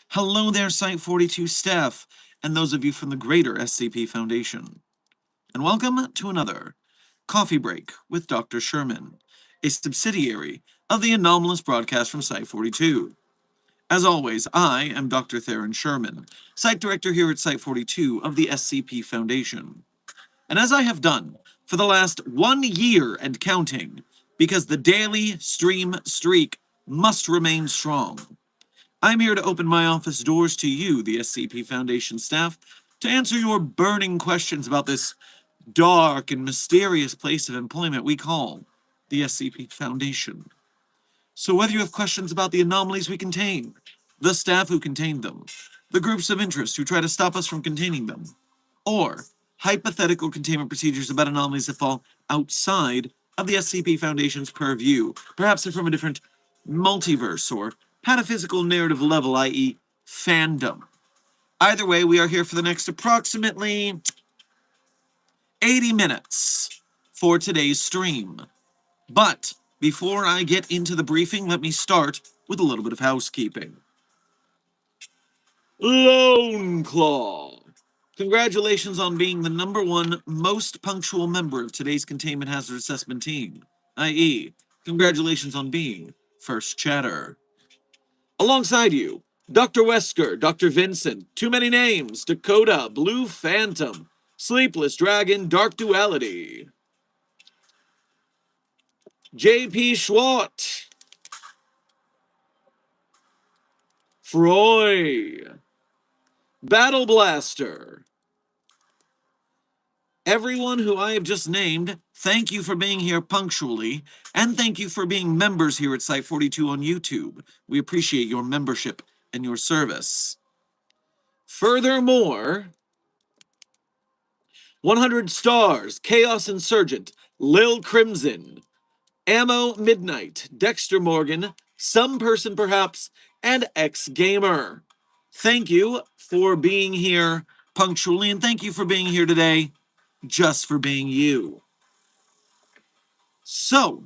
Hello there, Site-42 staff, and those of you from the greater SCP Foundation. And welcome to another Coffee Break with Dr. Sherman, a subsidiary of the Anomalous broadcast from Site-42. As always, I am Dr. Theron Sherman, Site Director here at Site-42 of the SCP Foundation. And as I have done for the last 1 year and counting, because the daily stream streak must remain strong, I'm here to open my office doors to you, the SCP Foundation staff, to answer your burning questions about this dark and mysterious place of employment we call the SCP Foundation. So whether you have questions about the anomalies we contain, the staff who contain them, the groups of interest who try to stop us from containing them, or hypothetical containment procedures about anomalies that fall outside of the SCP Foundation's purview, perhaps they're from a different multiverse or pataphysical narrative level, i.e. fandom. Either way, we are here for the next approximately 80 minutes for today's stream. But before I get into the briefing, let me start with a little bit of housekeeping. Lone Claw. Congratulations on being the #1 most punctual member of today's Containment Hazard Assessment team, i.e., congratulations on being first chatter. Alongside you, Dr. Wesker, Dr. Vincent, Too Many Names, Dakota, Blue Phantom, Sleepless Dragon, Dark Duality, J.P. Schwart, Froy, Battle Blaster. Everyone who I have just named, thank you for being here punctually, and thank you for being members here at Site-42 on YouTube. We appreciate your membership and your service. Furthermore, 100 Stars, Chaos Insurgent, Lil Crimson, Ammo Midnight, Dexter Morgan, Some Person Perhaps, and X Gamer. Thank you for being here punctually, and thank you for being here today just for being you. So,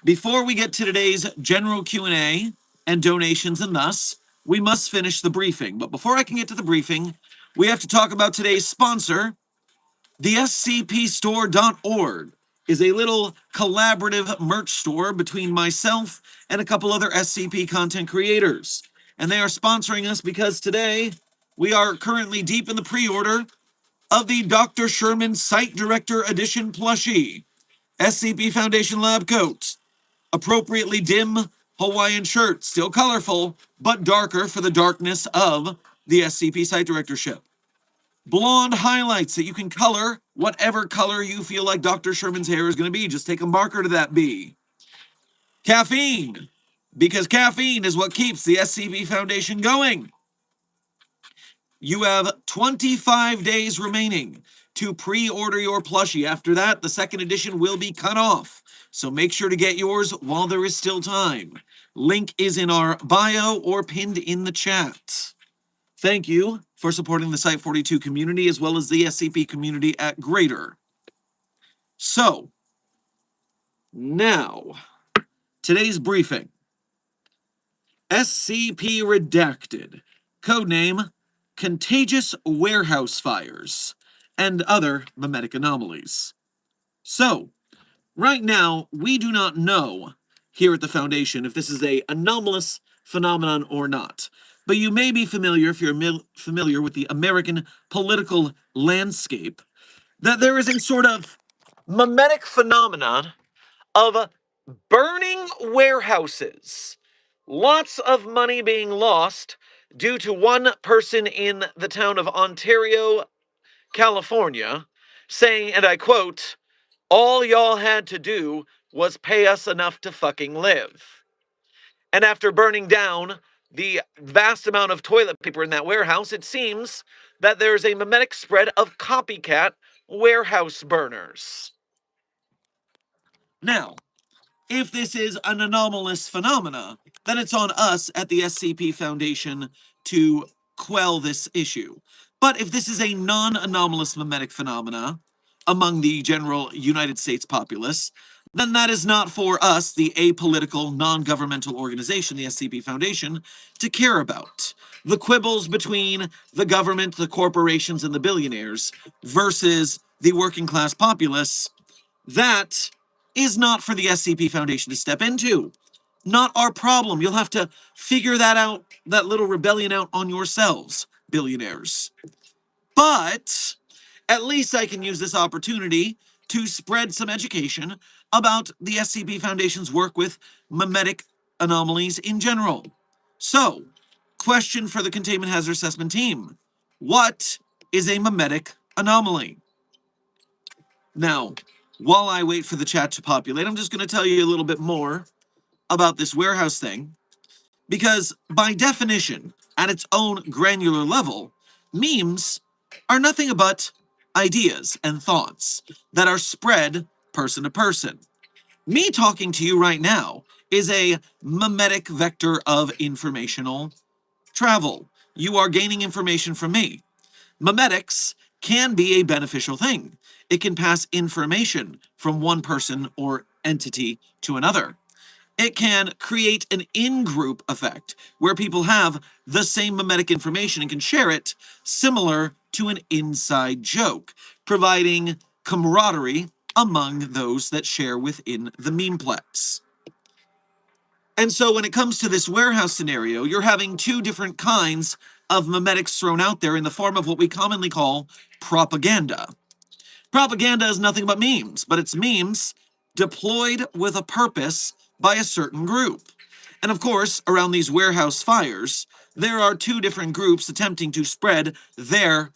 before we get to today's general Q&A and donations and thus, we must finish the briefing. But before I can get to the briefing, we have to talk about today's sponsor. The SCPstore.org is a little collaborative merch store between myself and a couple other SCP content creators. And they are sponsoring us because today we are currently deep in the pre-order of the Dr. Sherman Site Director Edition plushie, SCP Foundation Lab Coat, appropriately dim Hawaiian shirt, still colorful, but darker for the darkness of the SCP Site Directorship. Blonde highlights that you can color whatever color you feel like Dr. Sherman's hair is going to be. Just take a marker to that B. Caffeine, because caffeine is what keeps the SCP Foundation going. You have 25 days remaining to pre-order your plushie. After that, the second edition will be cut off. So make sure to get yours while there is still time. Link is in our bio or pinned in the chat. Thank you for supporting the Site-42 community as well as the SCP community at greater. So, Now, today's briefing. SCP Redacted, codename Contagious Warehouse Fires, and other memetic anomalies. So, right now, we do not know here at the Foundation if this is a anomalous phenomenon or not. But you may be familiar, if you're familiar with the American political landscape, that there is a sort of memetic phenomenon of burning warehouses. Lots of money being lost due to one person in the town of Ontario, California, saying, and I quote, "All y'all had to do was pay us enough to fucking live." And after burning down the vast amount of toilet paper in that warehouse, it seems that there's a memetic spread of copycat warehouse burners. Now, if this is an anomalous phenomena, then it's on us at the SCP Foundation to quell this issue. But if this is a non-anomalous memetic phenomena among the general United States populace, then that is not for us, the apolitical, non-governmental organization, the SCP Foundation, to care about. The quibbles between the government, the corporations, and the billionaires versus the working class populace, that is not for the SCP Foundation to step into. Not our problem. You'll have to figure that out, that little rebellion out on yourselves, billionaires. But at least I can use this opportunity to spread some education about the SCP Foundation's work with memetic anomalies in general. So, question for the Containment Hazard Assessment team. What is a memetic anomaly? Now, while I wait for the chat to populate, I'm just going to tell you a little bit more about this warehouse thing, because by definition, at its own granular level, memes are nothing but ideas and thoughts that are spread person to person. Me talking to you right now is a memetic vector of informational travel. You are gaining information from me. Memetics can be a beneficial thing. It can pass information from one person or entity to another. It can create an in-group effect where people have the same memetic information and can share it, similar to an inside joke, providing camaraderie among those that share within the memeplex. And so when it comes to this warehouse scenario, you're having two different kinds of memetics thrown out there in the form of what we commonly call propaganda. Propaganda is nothing but memes, but it's memes deployed with a purpose by a certain group. And of course, around these warehouse fires, there are two different groups attempting to spread their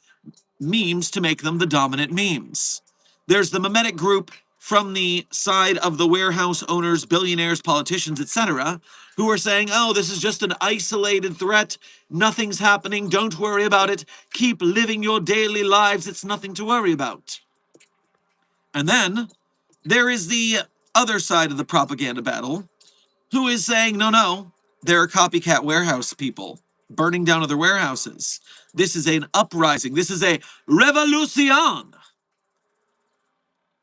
memes to make them the dominant memes. There's the memetic group from the side of the warehouse owners, billionaires, politicians, etc., who are saying, oh, this is just an isolated threat, nothing's happening, don't worry about it, keep living your daily lives, it's nothing to worry about. And then there is the other side of the propaganda battle, who is saying, no, no, they're copycat warehouse people burning down other warehouses. This is an uprising. This is a revolution.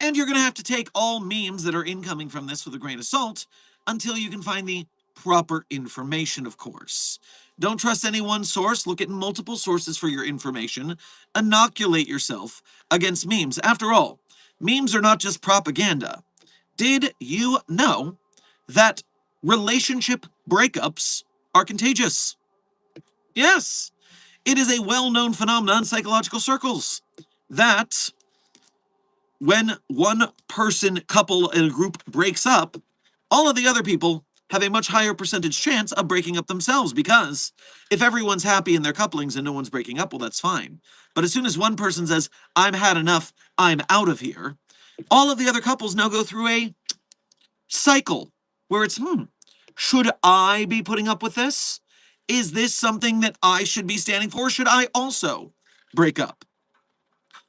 And you're going to have to take all memes that are incoming from this with a grain of salt until you can find the proper information, of course. Don't trust any one source. Look at multiple sources for your information. Inoculate yourself against memes. After all, memes are not just propaganda. Did you know that relationship breakups are contagious? Yes, it is a well-known phenomenon in psychological circles that when one person, couple in a group breaks up, all of the other people have a much higher percentage chance of breaking up themselves, because if everyone's happy in their couplings and no one's breaking up, well, that's fine. But as soon as one person says, I've had enough, I'm out of here, all of the other couples now go through a cycle where it's, should I be putting up with this? Is this something that I should be standing for? Should I also break up?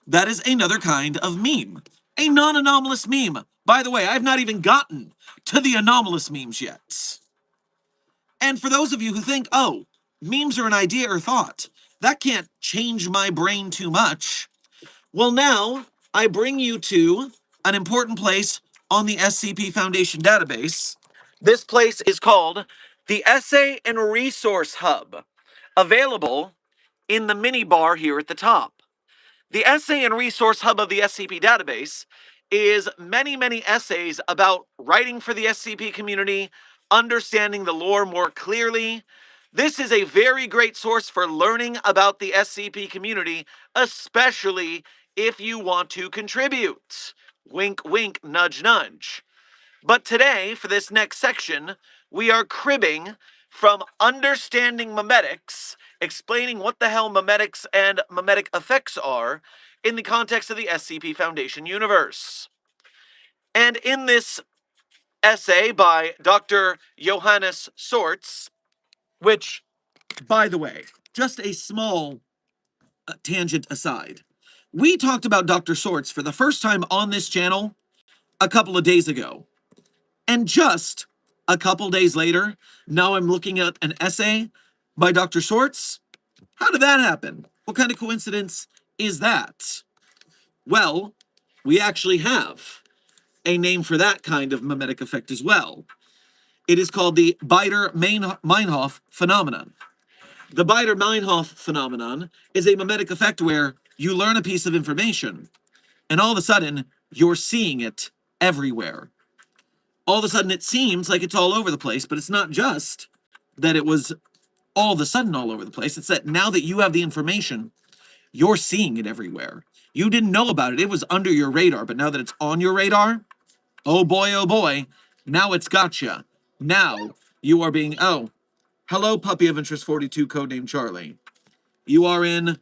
That is another kind of meme. A non-anomalous meme. By the way, I've not even gotten to the anomalous memes yet. And for those of you who think, oh, memes are an idea or thought, that can't change my brain too much. Well, now I bring you to an important place on the SCP Foundation database. This place is called the Essay and Resource Hub, available in the mini bar here at the top. The Essay and Resource Hub of the SCP database is many, many essays about writing for the SCP community, understanding the lore more clearly. This is a very great source for learning about the SCP community, especially if you want to contribute. Wink, wink, nudge, nudge. But today, for this next section, we are cribbing from Understanding Memetics, explaining what the hell memetics and memetic effects are in the context of the SCP Foundation universe. And in this essay by Dr. Johannes Sorts, which, by the way, just a small tangent aside, we talked about Dr. Sorts for the first time on this channel a couple of days ago. And just a couple days later, now I'm looking at an essay by Dr. Sorts. How did that happen? What kind of coincidence is that? Well, we actually have a name for that kind of memetic effect as well. It is called the Beider-Meinhof phenomenon. The Beider-Meinhof phenomenon is a memetic effect where you learn a piece of information, and all of a sudden, you're seeing it everywhere. All of a sudden, it seems like it's all over the place, but it's not just that it was all of a sudden all over the place. It's that now that you have the information, you're seeing it everywhere. You didn't know about it. It was under your radar, but now that it's on your radar, oh boy, now it's gotcha. Now you are being, oh, hello, Puppy of Interest 42, codename Charlie. You are in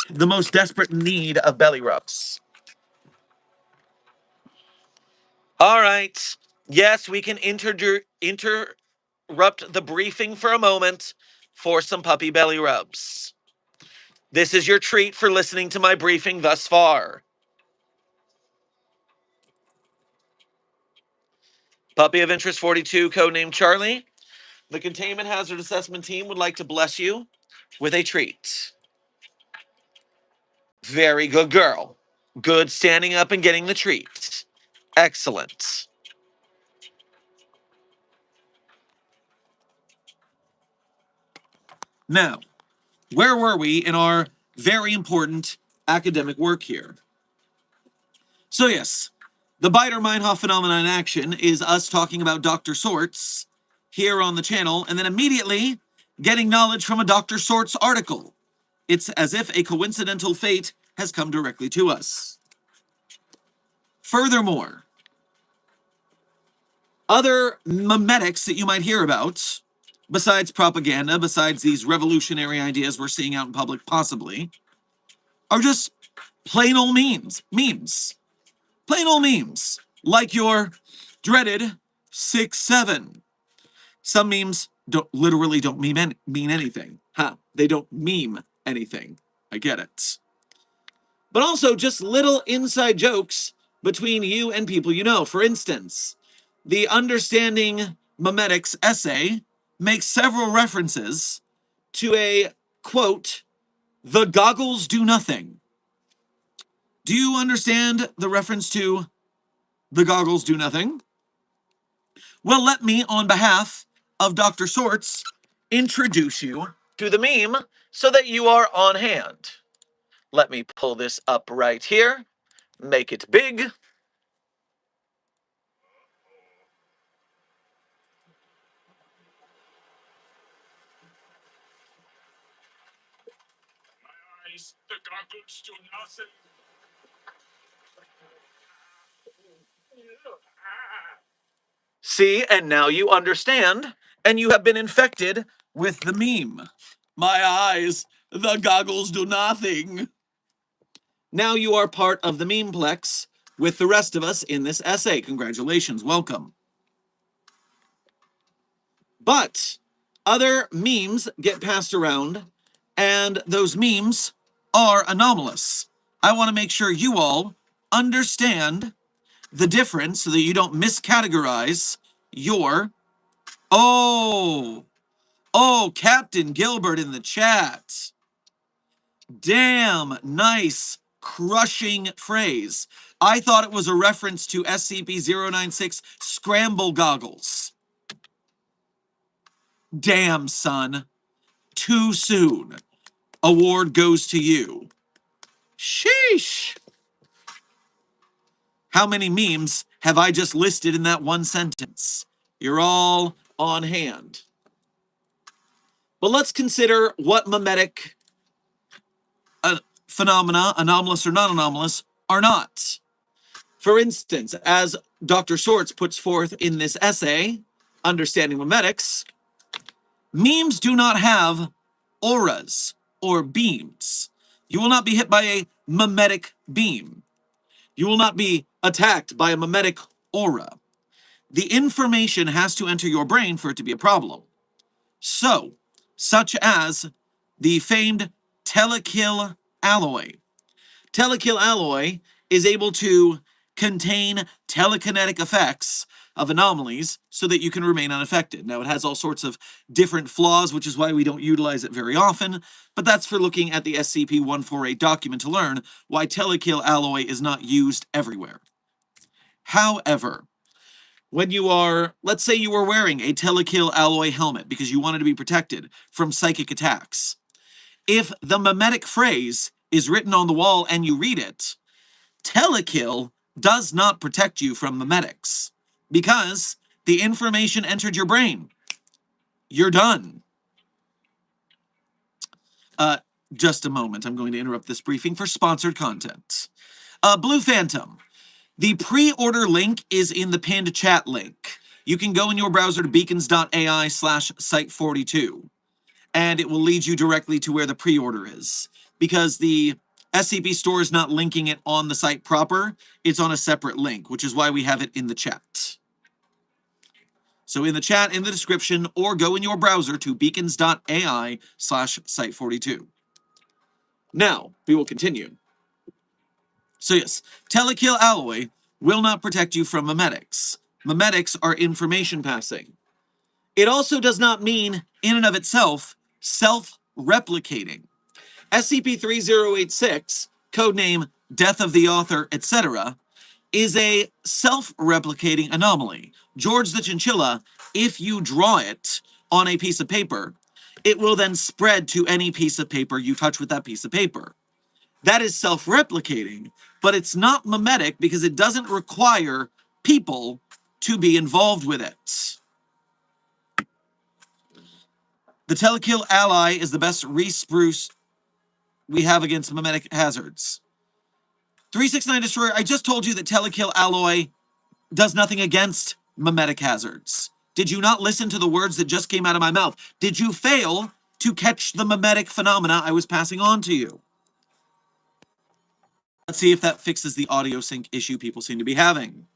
the most desperate need of belly rubs. All right. Yes, we can interrupt the briefing for a moment for some puppy belly rubs. This is your treat for listening to my briefing thus far. Puppy of Interest 42, codename Charlie. The Containment Hazard Assessment Team would like to bless you with a treat. Very good girl. Good standing up and getting the treat. Excellent. Now, where were we in our very important academic work here? So yes, the Beider-Meinhof phenomenon in action is us talking about Dr. Sorts here on the channel, and then immediately getting knowledge from a Dr. Sorts article. It's as if a coincidental fate has come directly to us. Furthermore, other memetics that you might hear about, besides propaganda, besides these revolutionary ideas we're seeing out in public possibly, are just plain old memes. Plain old memes, like your dreaded 6-7. Some memes literally don't mean anything. They don't meme anything. I get it. But also just little inside jokes between you and people you know. For instance, the Understanding Memetics essay makes several references to a, quote, "the goggles do nothing." Do you understand the reference to "the goggles do nothing"? Well, let me, on behalf of Dr. Sorts, introduce you to the meme so that you are on hand. Let me pull this up right here, make it big. The goggles do nothing. See, and now you understand, and you have been infected with the meme. My eyes, the goggles do nothing. Now you are part of the memeplex with the rest of us in this essay. Congratulations, welcome. But other memes get passed around, and those memes are anomalous. I want to make sure you all understand the difference so that you don't miscategorize your... Oh, Captain Gilbert in the chat. Damn, nice, crushing phrase. I thought it was a reference to SCP-096 scramble goggles. Damn, son. Too soon. Award goes to you. Sheesh. How many memes have I just listed in that one sentence? You're all on hand. But let's consider what memetic phenomena, anomalous or non-anomalous, are not. For instance, as Dr. Sorts puts forth in this essay, Understanding Memetics, memes do not have auras or beams. You will not be hit by a memetic beam. You will not be attacked by a memetic aura. The information has to enter your brain for it to be a problem. So, such as the famed telekill alloy. Telekill alloy is able to contain telekinetic effects of anomalies so that you can remain unaffected. Now, it has all sorts of different flaws, which is why we don't utilize it very often, but that's for looking at the SCP-148 document to learn why telekill alloy is not used everywhere. However, when you are, let's say you were wearing a telekill alloy helmet because you wanted to be protected from psychic attacks, if the memetic phrase is written on the wall and you read it, telekill does not protect you from memetics because the information entered your brain. You're done. Just a moment. I'm going to interrupt this briefing for sponsored content. Blue Phantom. The pre-order link is in the pinned chat link. You can go in your browser to beacons.ai/site42, and it will lead you directly to where the pre-order is. Because the SCP store is not linking it on the site proper, it's on a separate link, which is why we have it in the chat. So in the chat, in the description, or go in your browser to beacons.ai/site42. Now, we will continue. So yes, telekill alloy will not protect you from memetics. Memetics are information passing. It also does not mean, in and of itself, self-replicating. SCP-3086, codename Death of the Author, etc., is a self-replicating anomaly. George the Chinchilla, if you draw it on a piece of paper, it will then spread to any piece of paper you touch with that piece of paper. That is self-replicating, but it's not memetic because it doesn't require people to be involved with it. The telekill ally is the best re-spruce we have against memetic hazards. 369 Destroyer, I just told you that telekill alloy does nothing against memetic hazards. Did you not listen to the words that just came out of my mouth? Did you fail to catch the memetic phenomena I was passing on to you? Let's see if that fixes the audio sync issue people seem to be having.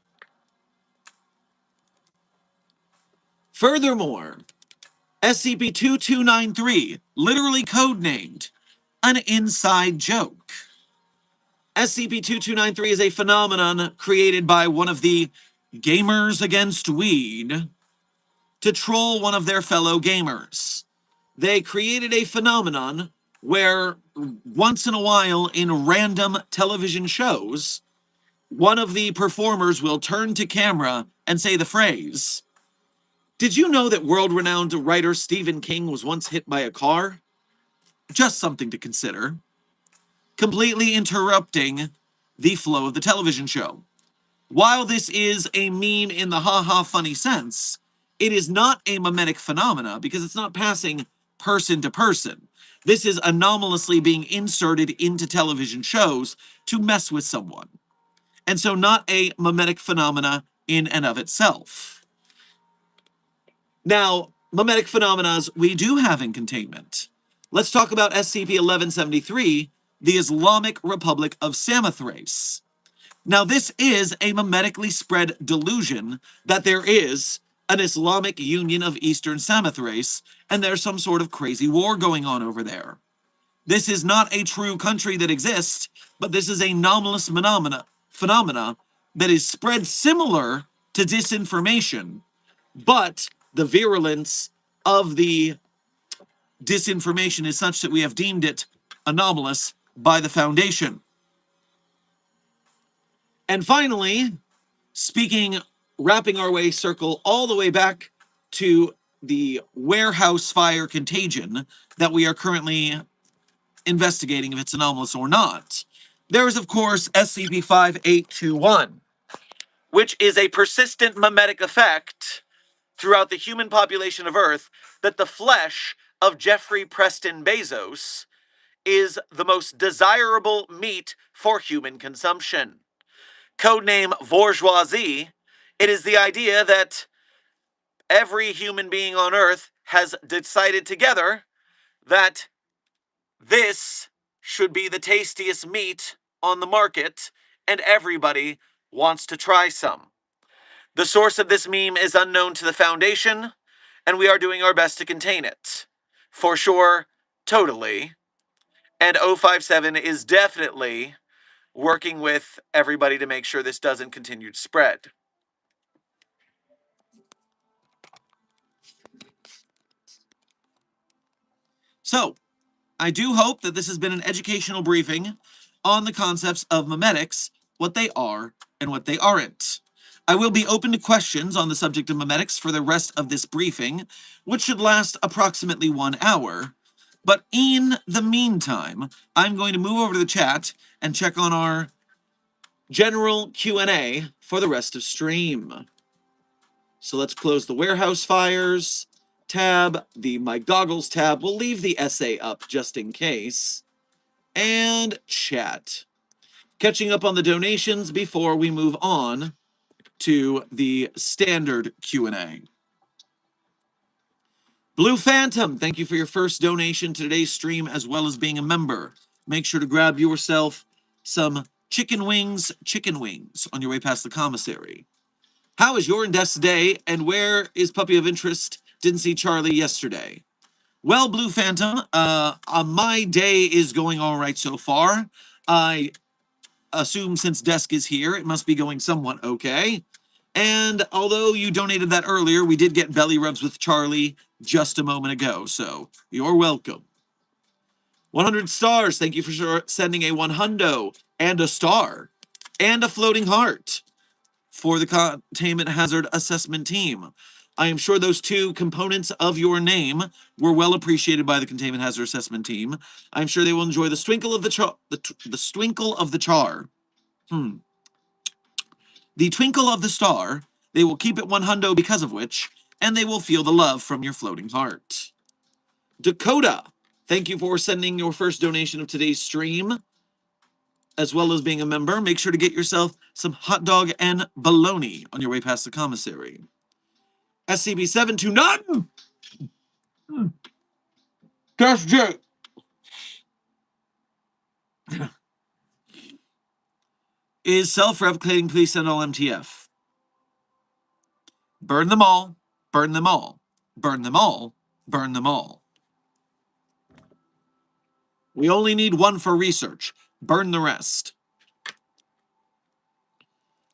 Furthermore, SCP-2293, literally codenamed an inside joke. SCP-2293 is a phenomenon created by one of the Gamers Against Weed to troll one of their fellow gamers. They created a phenomenon where once in a while in random television shows, one of the performers will turn to camera and say the phrase, "Did you know that world-renowned writer Stephen King was once hit by a car?" Just something to consider. Completely interrupting the flow of the television show. While this is a meme in the ha-ha funny sense, it is not a memetic phenomena because it's not passing person to person. This is anomalously being inserted into television shows to mess with someone. And so not a memetic phenomena in and of itself. Now, memetic phenomena we do have in containment. Let's talk about SCP-1173, the Islamic Republic of Samothrace. Now, this is a memetically spread delusion that there is an Islamic Union of Eastern Samothrace, and there's some sort of crazy war going on over there. This is not a true country that exists, but this is a anomalous phenomena that is spread similar to disinformation, but the virulence of the disinformation is such that we have deemed it anomalous by the Foundation. And finally, wrapping our way circle all the way back to the warehouse fire contagion that we are currently investigating if it's anomalous or not. There is, of course, SCP-5821, which is a persistent memetic effect throughout the human population of Earth that the flesh of Jeffrey Preston Bezos is the most desirable meat for human consumption. Codename Bourgeoisie, it is the idea that every human being on Earth has decided together that this should be the tastiest meat on the market, and everybody wants to try some. The source of this meme is unknown to the Foundation, and we are doing our best to contain it. For sure, totally. And 057 is definitely working with everybody to make sure this doesn't continue to spread. So, I do hope that this has been an educational briefing on the concepts of memetics, what they are and what they aren't. I will be open to questions on the subject of memetics for the rest of this briefing, which should last approximately 1 hour. But in the meantime, I'm going to move over to the chat and check on our general Q&A for the rest of stream. So let's close the warehouse fires tab, the my goggles tab. We'll leave the essay up just in case. And chat. Catching up on the donations before we move on to the standard Q&A. Blue Phantom, thank you for your first donation to today's stream as well as being a member. Make sure to grab yourself some chicken wings on your way past the commissary. How is your desk day, and where is Puppy of Interest? Didn't see Charlie yesterday. Well, Blue Phantom, my day is going all right so far. I assume since Desk is here, it must be going somewhat okay. And although you donated that earlier, we did get belly rubs with Charlie just a moment ago, so you're welcome. 100 stars, thank you for sending a 100 and a star and a floating heart for the Containment Hazard Assessment Team. I am sure those two components of your name were well appreciated by the Containment Hazard Assessment Team. I'm sure they will enjoy the twinkle of the twinkle of the char. The twinkle of the star. They will keep it 100 because of which, and they will feel the love from your floating heart. Dakota, thank you for sending your first donation of today's stream, as well as being a member. Make sure to get yourself some hot dog and bologna on your way past the commissary. SCP-729! Dash J! Is self-replicating, please send all MTF. Burn them all, burn them all, burn them all, burn them all. We only need one for research. Burn the rest.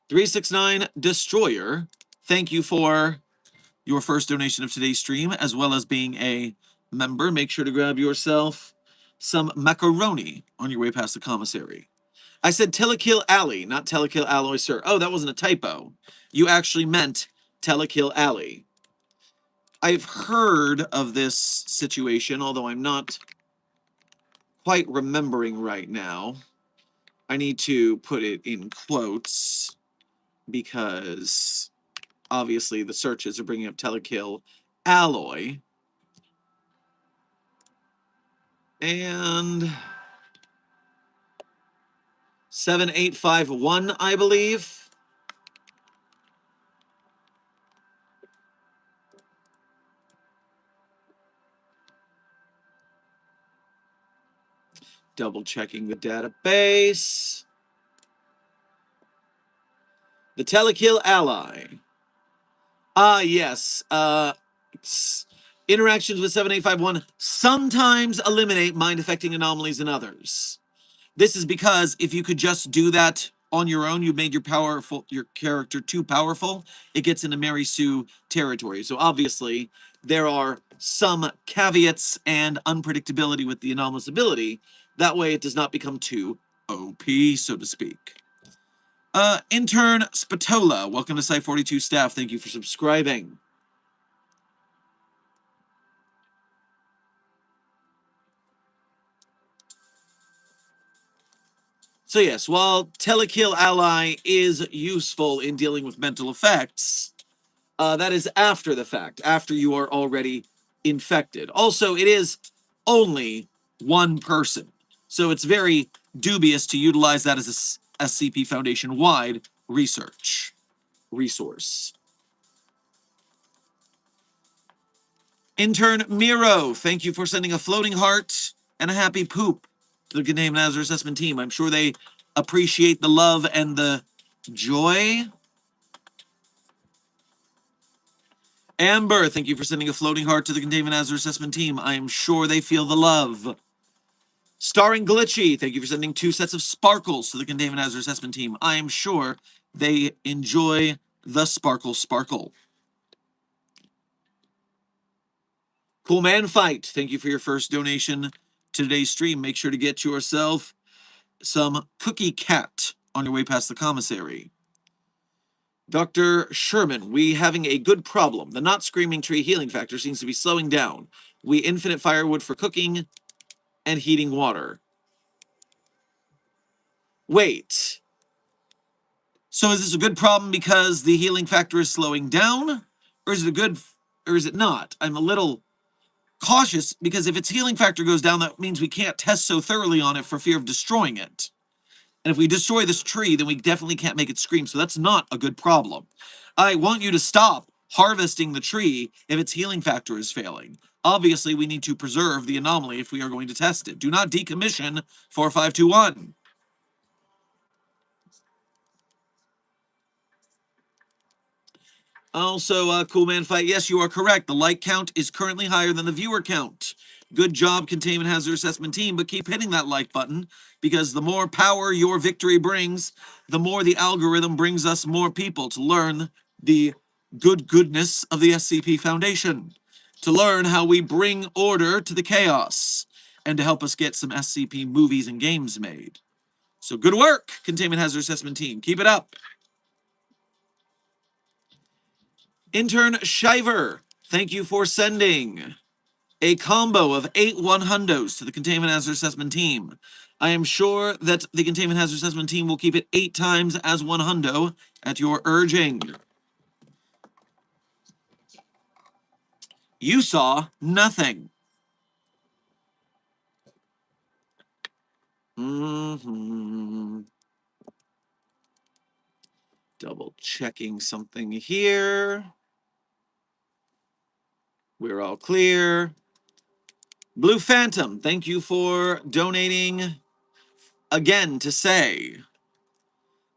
369 Destroyer, thank you for your first donation of today's stream, as well as being a member. Make sure to grab yourself some macaroni on your way past the commissary. I said Telekill Alley, not Telekill Alloy, sir. Oh, that wasn't a typo. You actually meant Telekill Alley. I've heard of this situation, although I'm not quite remembering right now. I need to put it in quotes because obviously the searches are bringing up Telekill Alloy. And 7851, I believe. Double checking the database. The Telekill Ally. Yes. Interactions with 7851 sometimes eliminate mind-affecting anomalies in others. This is because if you could just do that on your own, you made your character too powerful, it gets into Mary Sue territory. So obviously, there are some caveats and unpredictability with the anomalous ability. That way, it does not become too OP, so to speak. Intern Spatola, welcome to Site 42 staff. Thank you for subscribing. So yes, while Telekill Ally is useful in dealing with mental effects, that is after the fact, after you are already infected. Also, it is only one person, so it's very dubious to utilize that as a SCP Foundation-wide resource. Intern Miro, thank you for sending a floating heart and a happy poop to the Containment Hazard Assessment team. I'm sure they appreciate the love and the joy. Amber, thank you for sending a floating heart to the Containment Hazard Assessment team. I am sure they feel the love. Starring Glitchy, thank you for sending 2 sets of sparkles to the Containment Hazard Assessment team. I am sure they enjoy the sparkle. Cool Man Fight, thank you for your first donation to today's stream. Make sure to get yourself some Cookie Cat on your way past the commissary. Dr. Sherman, we having a good problem. The not screaming tree healing factor seems to be slowing down. We infinite firewood for cooking and heating water. Wait. So is this a good problem because the healing factor is slowing down? Or is it not? I'm a little cautious because if its healing factor goes down, that means we can't test so thoroughly on it for fear of destroying it. And if we destroy this tree, then we definitely can't make it scream. So that's not a good problem. I want you to stop harvesting the tree if its healing factor is failing. Obviously, we need to preserve the anomaly if we are going to test it. Do not decommission 4521. Also, Cool Man Fight, yes, you are correct. The like count is currently higher than the viewer count. Good job, Containment Hazard Assessment team, but keep hitting that like button, because the more power your victory brings, the more the algorithm brings us more people to learn the goodness of the SCP Foundation, to learn how we bring order to the chaos, and to help us get some SCP movies and games made. So good work, Containment Hazard Assessment team. Keep it up. Intern Shiver, thank you for sending a combo of 8 100s to the Containment Hazard Assessment team. I am sure that the Containment Hazard Assessment team will keep it 8 times as 100 at your urging. You saw nothing. Double checking something here. We're all clear. Blue Phantom, thank you for donating again to say,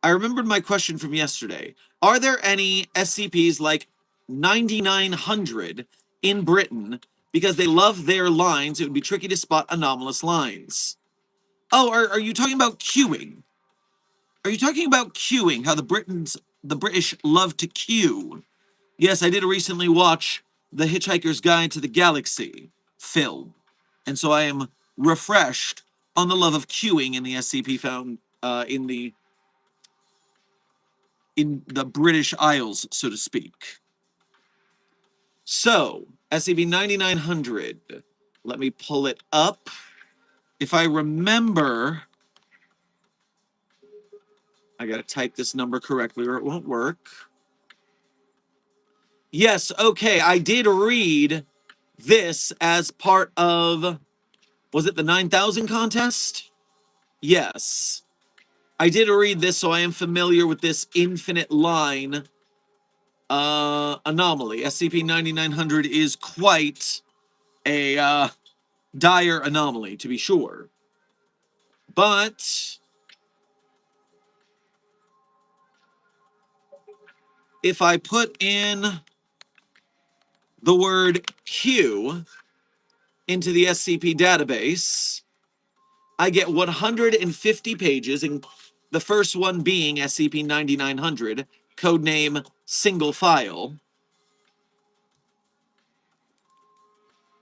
I remembered my question from yesterday. Are there any SCPs like 9900 in Britain? Because they love their lines, it would be tricky to spot anomalous lines. Oh, are you talking about queuing? Are you talking about queuing? How the British love to queue? Yes, I did recently watch The Hitchhiker's Guide to the Galaxy film, and so I am refreshed on the love of queuing in the SCP found in the British Isles, so to speak. So, SCP-9900. Let me pull it up. If I remember, I gotta type this number correctly or it won't work. Yes, okay, I did read this as part of, was it the 9,000 contest? Yes. I did read this, so I am familiar with this infinite line anomaly. SCP-9900 is quite a dire anomaly, to be sure. But if I put in the word Q into the SCP database, I get 150 pages, and the first one being SCP-9900, codename Single File.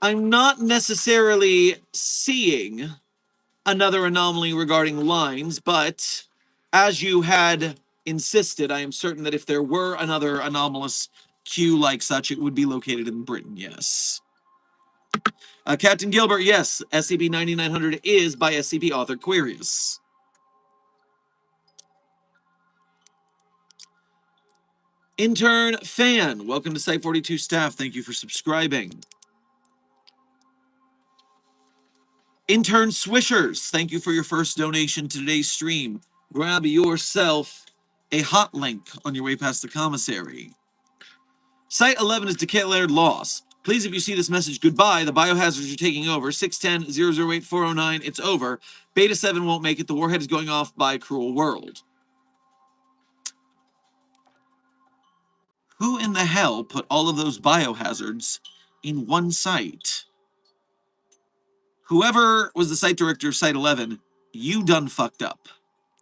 I'm not necessarily seeing another anomaly regarding lines, but as you had insisted, I am certain that if there were another anomalous Q like such, it would be located in Britain, yes. Captain Gilbert, yes, SCP-9900 is by SCP author Quirius. Intern Fan, welcome to Site-42 staff. Thank you for subscribing. Intern Swishers, thank you for your first donation to today's stream. Grab yourself a hot link on your way past the commissary. Site 11 is declared loss. Please, if you see this message, goodbye. The biohazards are taking over. 610-008-409, it's over. Beta 7 won't make it. The warhead is going off by Cruel World. Who in the hell put all of those biohazards in one site? Whoever was the site director of Site 11, you done fucked up.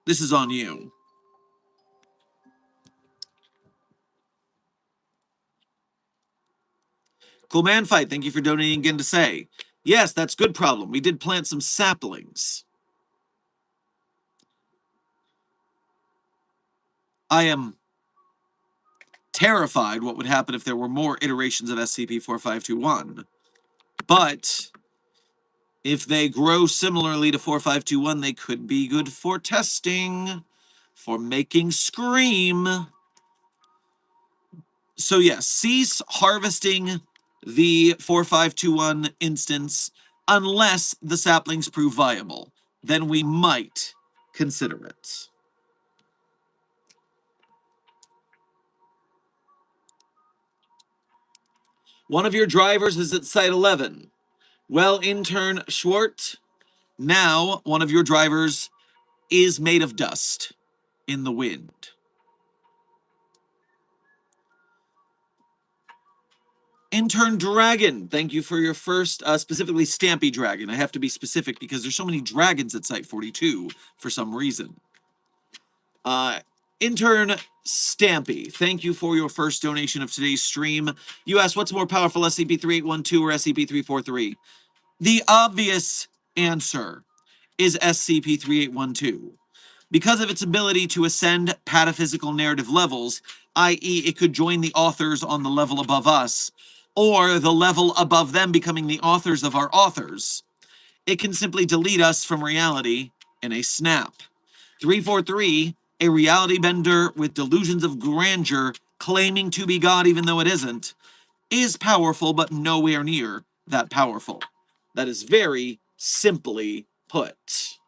This is on you. Cool Man Fight, thank you for donating again to say. Yes, that's good problem. We did plant some saplings. I am terrified what would happen if there were more iterations of SCP-4521. But if they grow similarly to 4521, they could be good for testing, for making Scream. So yes, cease harvesting the 4521 instance unless the saplings prove viable. Then we might consider it. One of your drivers is at Site 11. Well, Intern Schwartz, now one of your drivers is made of dust in the wind. Intern Dragon, thank you for your first, specifically Stampy Dragon. I have to be specific because there's so many dragons at Site 42 for some reason. Intern Stampy, thank you for your first donation of today's stream. You asked, what's more powerful, SCP-3812 or SCP-343? The obvious answer is SCP-3812. Because of its ability to ascend pataphysical narrative levels, i.e. it could join the authors on the level above us, or the level above them becoming the authors of our authors, it can simply delete us from reality in a snap. 343, a reality bender with delusions of grandeur, claiming to be God even though it isn't, is powerful but nowhere near that powerful. That is very simply put.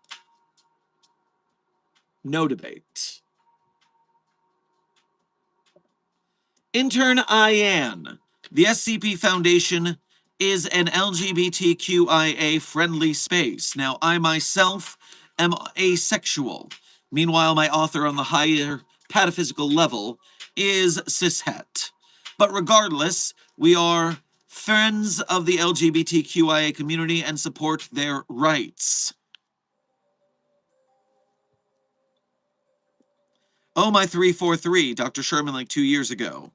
No debate. Intern Ian. The SCP Foundation is an LGBTQIA friendly space. Now, I myself am asexual. Meanwhile, my author on the higher pataphysical level is cishet. But regardless, we are friends of the LGBTQIA community and support their rights. Oh, my 343, Dr. Sherman, like 2 years ago.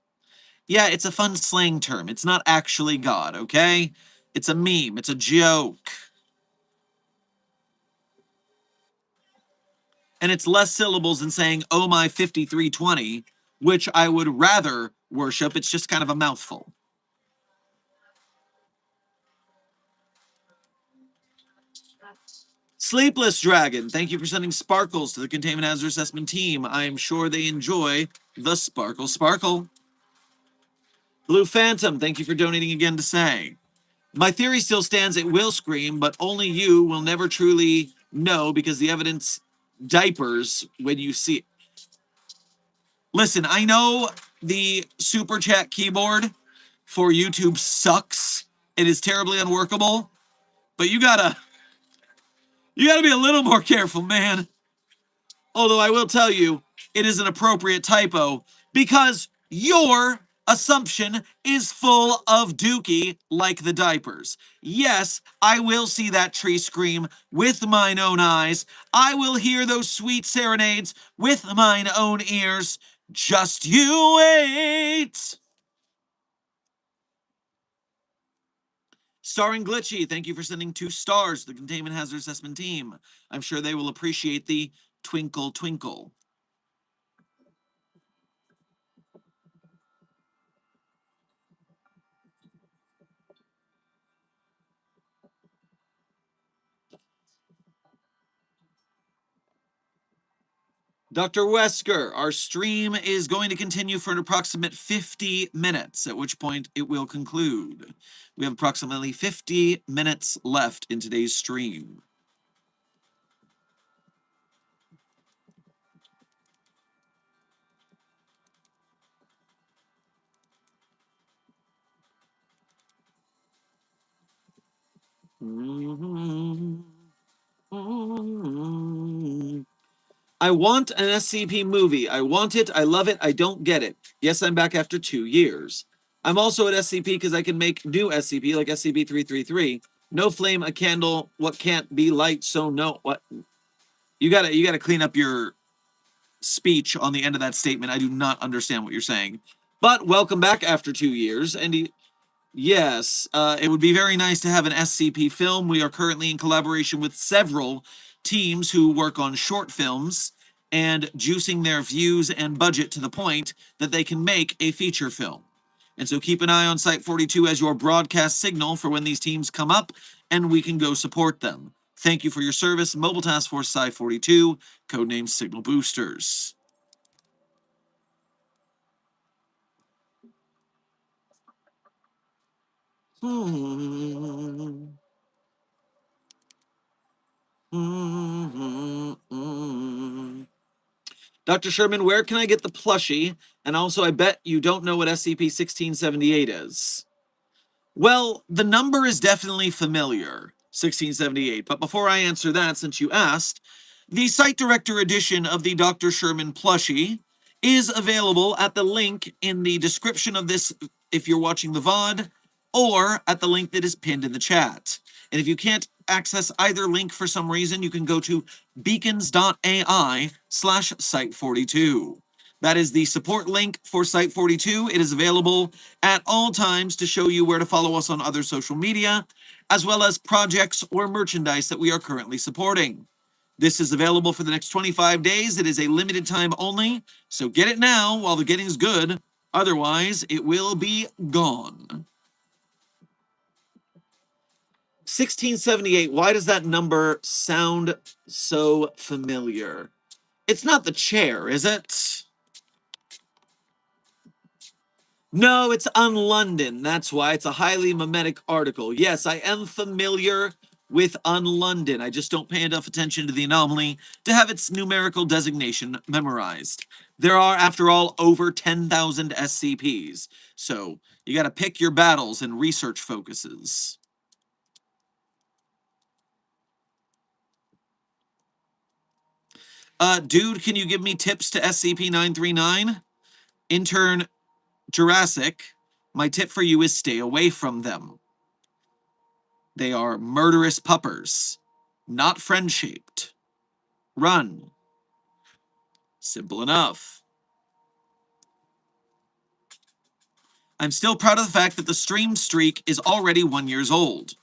Yeah, it's a fun slang term. It's not actually God, okay? It's a meme. It's a joke. And it's less syllables than saying, oh my 5320, which I would rather worship. It's just kind of a mouthful. Sleepless Dragon, thank you for sending sparkles to the Containment Hazard Assessment team. I am sure they enjoy the sparkle sparkle. Blue Phantom, thank you for donating again to say. My theory still stands, it will scream, but only you will never truly know because the evidence diapers when you see it. Listen, I know the super chat keyboard for YouTube sucks. It is terribly unworkable, but you gotta be a little more careful, man. Although I will tell you, it is an appropriate typo because your assumption is full of dookie like the diapers. Yes, I will see that tree scream with mine own eyes. I will hear those sweet serenades with mine own ears. Just you wait. Starring Glitchy, thank you for sending 2 stars to the Containment Hazard Assessment team. I'm sure they will appreciate the twinkle twinkle. Dr. Wesker, our stream is going to continue for an approximate 50 minutes, at which point it will conclude. We have approximately 50 minutes left in today's stream. I want an SCP movie. I want it. I love it. I don't get it. Yes, I'm back after 2 years. I'm also at SCP because I can make new SCP like SCP-333. No flame, a candle. What can't be light? So no. What? You gotta clean up your speech on the end of that statement. I do not understand what you're saying. But welcome back after 2 years, and yes, it would be very nice to have an SCP film. We are currently in collaboration with several teams who work on short films and juicing their views and budget to the point that they can make a feature film. And so keep an eye on Site 42 as your broadcast signal for when these teams come up and we can go support them. Thank you for your service, Mobile Task Force Site 42, codename Signal Boosters. Dr. Sherman, where can I get the plushie? And also, I bet you don't know what SCP-1678 is. Well, the number is definitely familiar, 1678. But before I answer that, since you asked, the Site Director edition of the Dr. Sherman plushie is available at the link in the description of this if you're watching the VOD, or at the link that is pinned in the chat. And if you can't access either link for some reason, you can go to beacons.ai/site42. That is the support link for Site 42. It is available at all times to show you where to follow us on other social media, as well as projects or merchandise that we are currently supporting. This is available for the next 25 days. It is a limited time only, so get it now while the getting's good. Otherwise, it will be gone. 1678, why does that number sound so familiar? It's not the chair, is it? No, it's on London. That's why it's a highly memetic article. Yes, I am familiar with on London. I just don't pay enough attention to the anomaly to have its numerical designation memorized. There are, after all, over 10,000 SCPs. So you got to pick your battles and research focuses. Dude, can you give me tips to SCP-939? Intern Jurassic, my tip for you is stay away from them. They are murderous puppers, not friend-shaped. Run. Simple enough. I'm still proud of the fact that the stream streak is already 1 year old.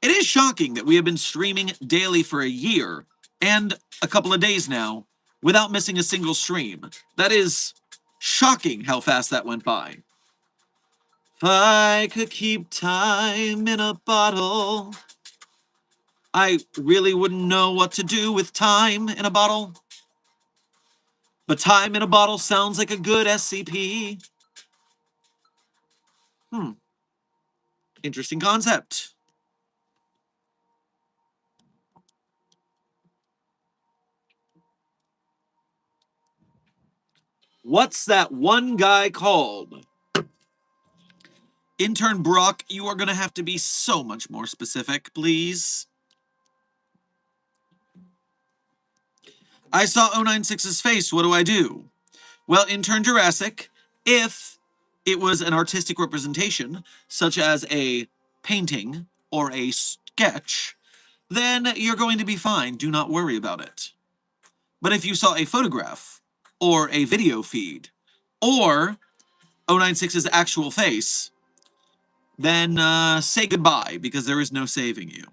It is shocking that we have been streaming daily for a year, and a couple of days now, without missing a single stream. That is shocking how fast that went by. If I could keep time in a bottle, I really wouldn't know what to do with time in a bottle. But time in a bottle sounds like a good SCP. Interesting concept. What's that one guy called? Intern Brock, you are going to have to be so much more specific, please. I saw 096's face. What do I do? Well, Intern Jurassic, if it was an artistic representation, such as a painting or a sketch, then you're going to be fine. Do not worry about it. But if you saw a photograph or a video feed or 096's actual face, then say goodbye, because there is no saving you.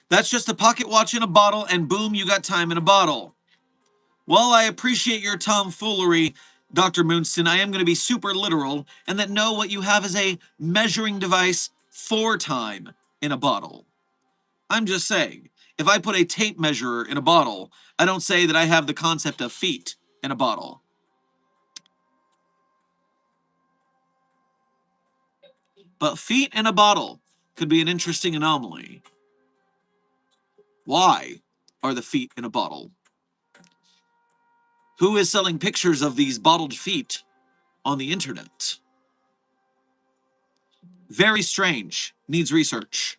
That's just a pocket watch in a bottle, and boom, you got time in a bottle. Well, I appreciate your tomfoolery, Dr. Moonston. I am going to be super literal, and that no, what you have is a measuring device for time in a bottle. I'm just saying, if I put a tape measure in a bottle, I don't say that I have the concept of feet in a bottle. But feet in a bottle could be an interesting anomaly. Why are the feet in a bottle? Who is selling pictures of these bottled feet on the internet? Very strange. Needs research.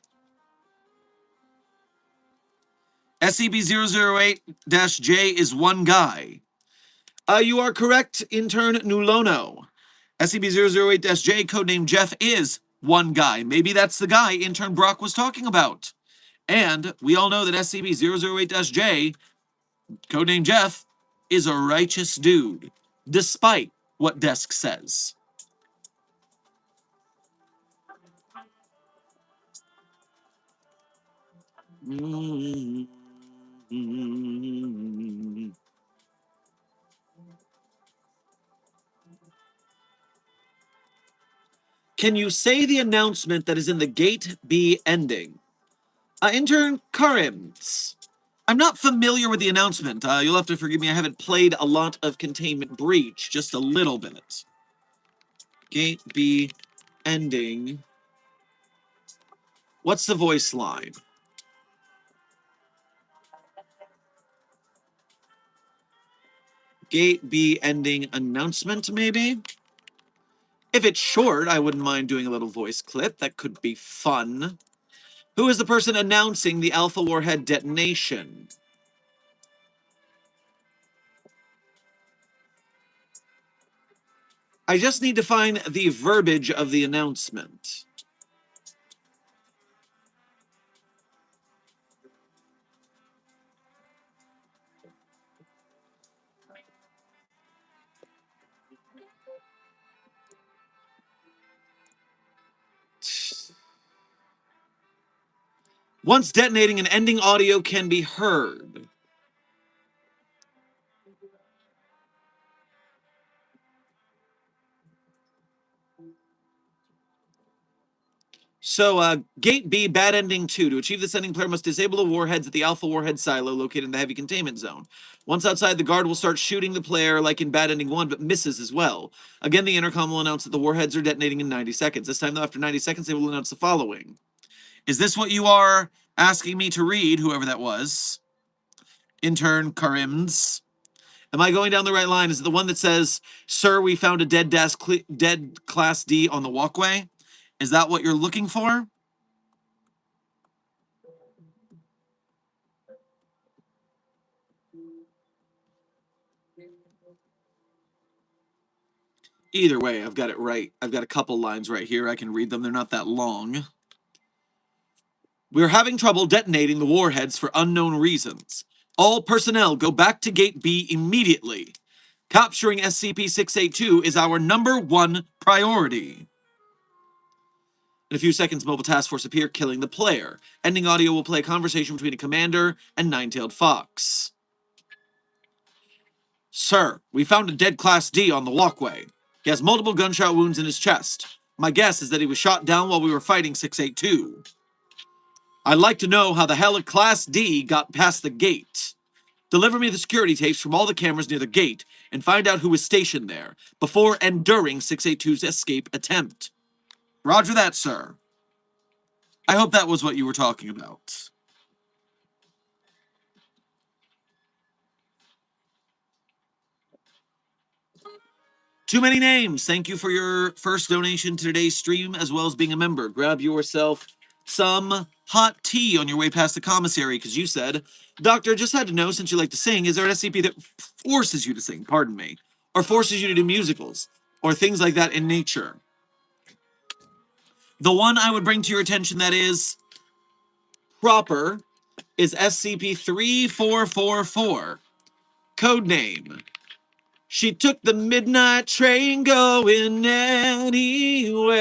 SCP-008-J is one guy. You are correct, intern Nulono. SCP-008-J, codename Jeff, is one guy. Maybe that's the guy intern Brock was talking about. And we all know that SCP-008-J, codename Jeff, is a righteous dude, despite what Desk says. Can you say the announcement that is in the Gate B ending? Intern Karims. I'm not familiar with the announcement. You'll have to forgive me. I haven't played a lot of Containment Breach, just a little bit. Gate B ending. What's the voice line? Gate B ending announcement, maybe? If it's short, I wouldn't mind doing a little voice clip. That could be fun. Who is the person announcing the Alpha Warhead detonation? I just need to find the verbiage of the announcement. Once detonating, an ending audio can be heard. So, Gate B, bad ending 2. To achieve this ending, player must disable the warheads at the Alpha Warhead silo located in the heavy containment zone. Once outside, the guard will start shooting the player like in bad ending 1, but misses as well. Again, the intercom will announce that the warheads are detonating in 90 seconds. This time, though, after 90 seconds, they will announce the following. Is this what you are asking me to read, whoever that was? Intern Karims. Am I going down the right line? Is it the one that says, "Sir, we found a dead Class D on the walkway"? Is that what you're looking for? Either way, I've got it right. I've got a couple lines right here. I can read them. They're not that long. We're having trouble detonating the warheads for unknown reasons. All personnel go back to Gate B immediately. Capturing SCP-682 is our #1 priority. In a few seconds, Mobile Task Force appear, killing the player. Ending audio will play a conversation between a commander and Nine-Tailed Fox. Sir, we found a dead Class D on the walkway. He has multiple gunshot wounds in his chest. My guess is that he was shot down while we were fighting 682. I'd like to know how the hell a Class D got past the gate. Deliver me the security tapes from all the cameras near the gate and find out who was stationed there before and during 682's escape attempt. Roger that, sir. I hope that was what you were talking about. Too many names. Thank you for your first donation to today's stream, as well as being a member. Grab yourself some hot tea on your way past the commissary, because you said, Doctor, just had to know, since you like to sing, is there an SCP that forces you to sing, pardon me, or forces you to do musicals, or things like that in nature? The one I would bring to your attention that is proper is SCP-3444. Codename. She took the midnight train going anywhere.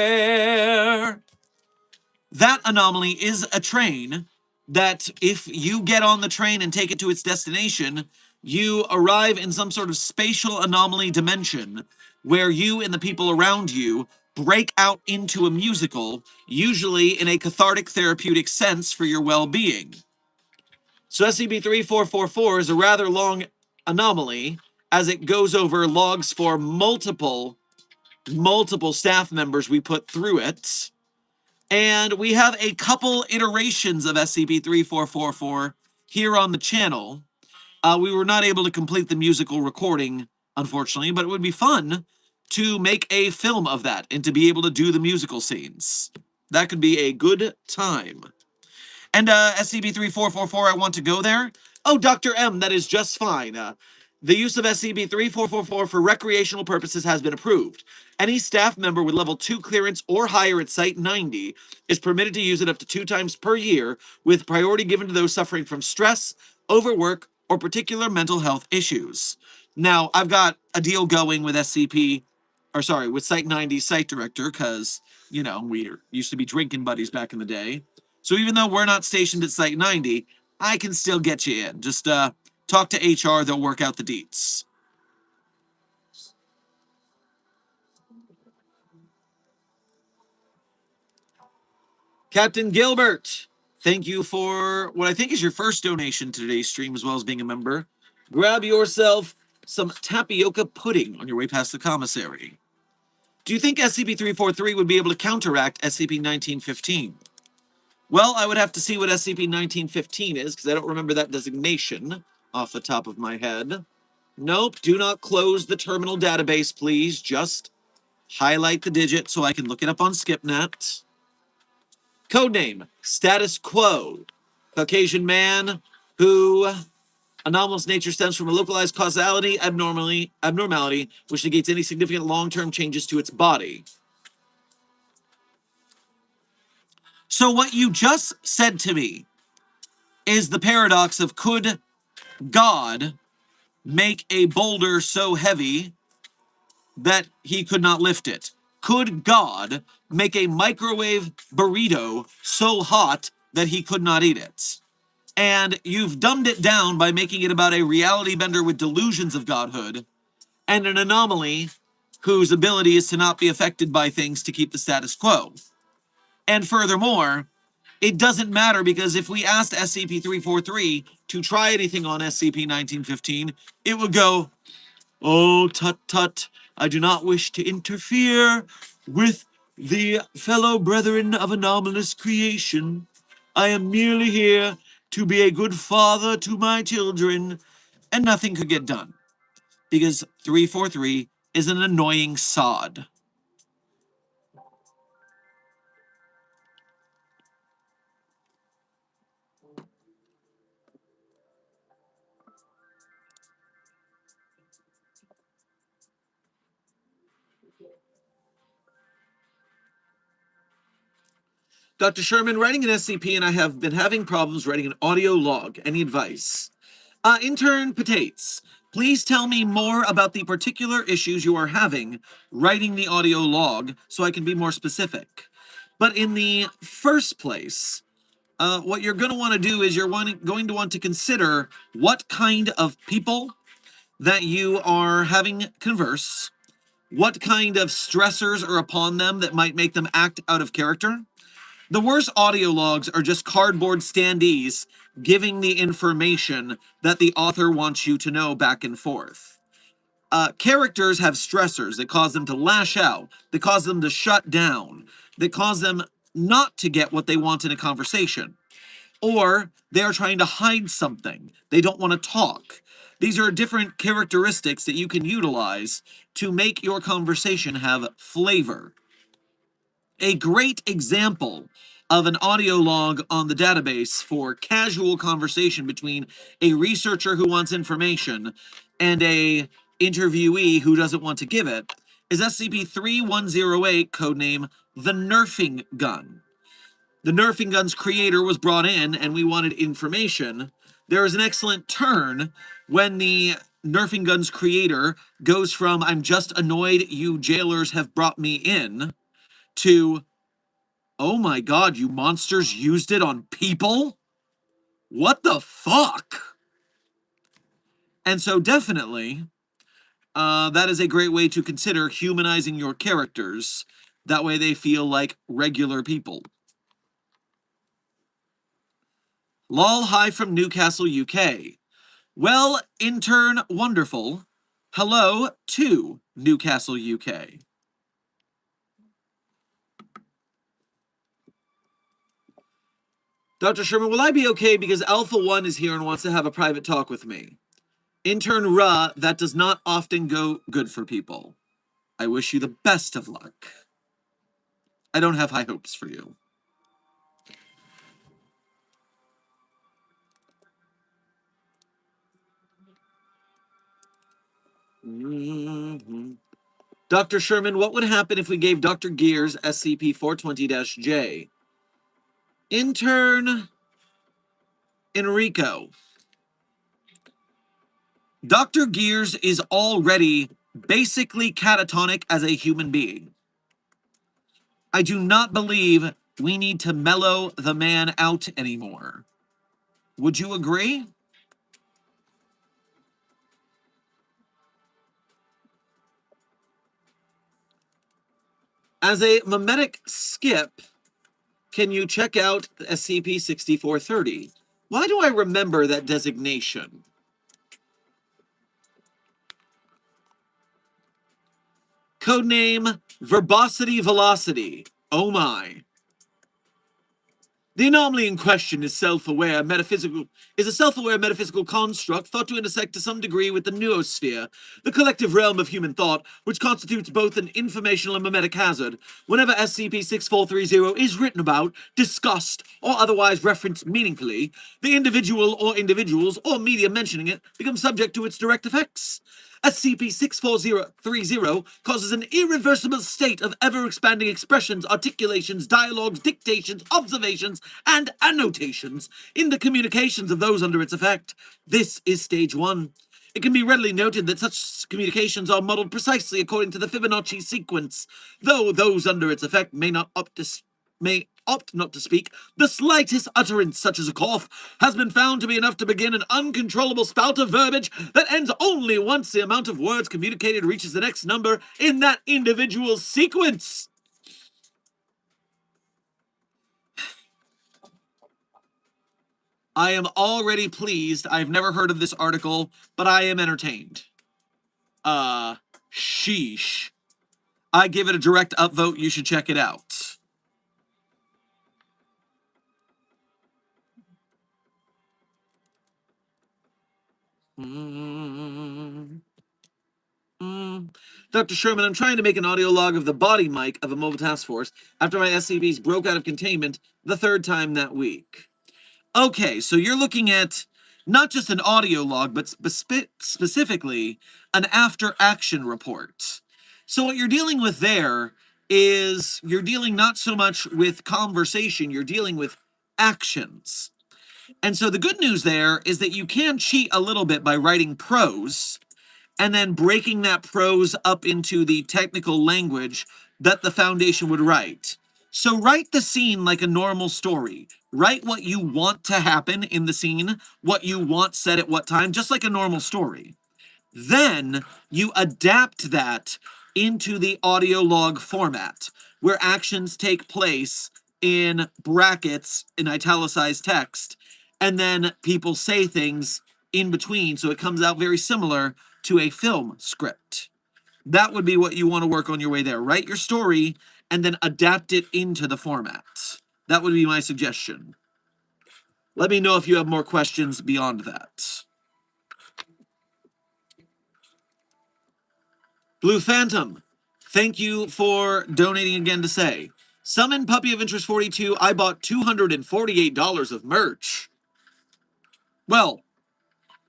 That anomaly is a train that if you get on the train and take it to its destination, you arrive in some sort of spatial anomaly dimension where you and the people around you break out into a musical, usually in a cathartic therapeutic sense for your well-being. So SCP-3444 is a rather long anomaly as it goes over logs for multiple staff members we put through it. And we have a couple iterations of SCP-3444 here on the channel. We were not able to complete the musical recording, unfortunately, but it would be fun to make a film of that and to be able to do the musical scenes. That could be a good time. And SCP-3444, I want to go there. Oh, Dr. M, that is just fine. The use of SCP-3444 for recreational purposes has been approved. Any staff member with level 2 clearance or higher at Site-90 is permitted to use it up to 2 times per year, with priority given to those suffering from stress, overwork, or particular mental health issues. Now, I've got a deal going with with Site-90 site director, because, you know, we used to be drinking buddies back in the day. So even though we're not stationed at Site-90, I can still get you in. Just talk to HR, they'll work out the deets. Captain Gilbert, thank you for what I think is your first donation to today's stream, as well as being a member. Grab yourself some tapioca pudding on your way past the commissary. Do you think SCP-343 would be able to counteract SCP-1915? Well, I would have to see what SCP-1915 is, because I don't remember that designation off the top of my head. Nope, do not close the terminal database, please. Just highlight the digit so I can look it up on SkipNet. Codename, Status Quo. Caucasian man who anomalous nature stems from a localized causality abnormality which negates any significant long-term changes to its body. So what you just said to me is the paradox of, could God make a boulder so heavy that he could not lift it? Could God make a microwave burrito so hot that he could not eat it? And you've dumbed it down by making it about a reality bender with delusions of godhood and an anomaly whose ability is to not be affected by things to keep the status quo. And furthermore, it doesn't matter, because if we asked SCP-343 to try anything on SCP-1915, it would go, "Oh, tut tut, I do not wish to interfere with the fellow brethren of anomalous creation. I am merely here to be a good father to my children," and nothing could get done, because 343 is an annoying sod. Dr. Sherman, writing an SCP, and I have been having problems writing an audio log. Any advice? Intern Patates, please tell me more about the particular issues you are having writing the audio log so I can be more specific. But in the first place, what you're going to want to do is you're going to want to consider what kind of people that you are having converse, what kind of stressors are upon them that might make them act out of character. The worst audio logs are just cardboard standees giving the information that the author wants you to know back and forth. Characters have stressors that cause them to lash out, that cause them to shut down, that cause them not to get what they want in a conversation. Or they are trying to hide something. They don't want to talk. These are different characteristics that you can utilize to make your conversation have flavor. A great example of an audio log on the database for casual conversation between a researcher who wants information and a interviewee who doesn't want to give it is SCP-3108, codename The Nerfing Gun. The Nerfing Gun's creator was brought in and we wanted information. There is an excellent turn when the Nerfing Gun's creator goes from, "I'm just annoyed you jailers have brought me in," to, "Oh my god, you monsters used it on people? What the fuck?" And so definitely, that is a great way to consider humanizing your characters That way they feel like regular people. Lol, hi from Newcastle, UK. Well, intern wonderful. Hello to Newcastle, UK. Dr. Sherman, will I be okay because Alpha 1 is here and wants to have a private talk with me? Intern Ra, that does not often go good for people. I wish you the best of luck. I don't have high hopes for you. Dr. Sherman, what would happen if we gave Dr. Gears SCP-420-J? Intern Enrico. Dr. Gears is already basically catatonic as a human being. I do not believe we need to mellow the man out anymore. Would you agree? As a memetic skip, can you check out SCP-6430? Why do I remember that designation? Codename Verbosity Velocity. Oh my. The anomaly in question is a self-aware metaphysical construct thought to intersect to some degree with the noosphere, the collective realm of human thought, which constitutes both an informational and memetic hazard. Whenever SCP-6430 is written about, discussed, or otherwise referenced meaningfully, the individual or individuals or media mentioning it become subject to its direct effects. SCP-64030 causes an irreversible state of ever-expanding expressions, articulations, dialogues, dictations, observations, and annotations in the communications of those under its effect. This is Stage 1. It can be readily noted that such communications are modeled precisely according to the Fibonacci sequence, though those under its effect may opt not to speak. The slightest utterance, such as a cough, has been found to be enough to begin an uncontrollable spout of verbiage that ends only once the amount of words communicated reaches the next number in that individual's sequence. I am already pleased. I've never heard of this article, but I am entertained. Sheesh. I give it a direct upvote. You should check it out. Dr. Sherman, I'm trying to make an audio log of the body mic of a mobile task force after my SCPs broke out of containment the third time that week. Okay, so you're looking at not just an audio log, but specifically an after-action report. So what you're dealing with there is you're dealing not so much with conversation, you're dealing with actions. And so the good news there is that you can cheat a little bit by writing prose and then breaking that prose up into the technical language that the Foundation would write. So write the scene like a normal story. Write what you want to happen in the scene, what you want said at what time, just like a normal story. Then you adapt that into the audio log format, where actions take place in brackets in italicized text, and then people say things in between, so it comes out very similar to a film script. That would be what you want to work on your way there. Write your story and then adapt it into the format. That would be my suggestion. Let me know if you have more questions beyond that. Blue Phantom, thank you for donating again to say, Summon Puppy of Interest 42, I bought $248 of merch. Well,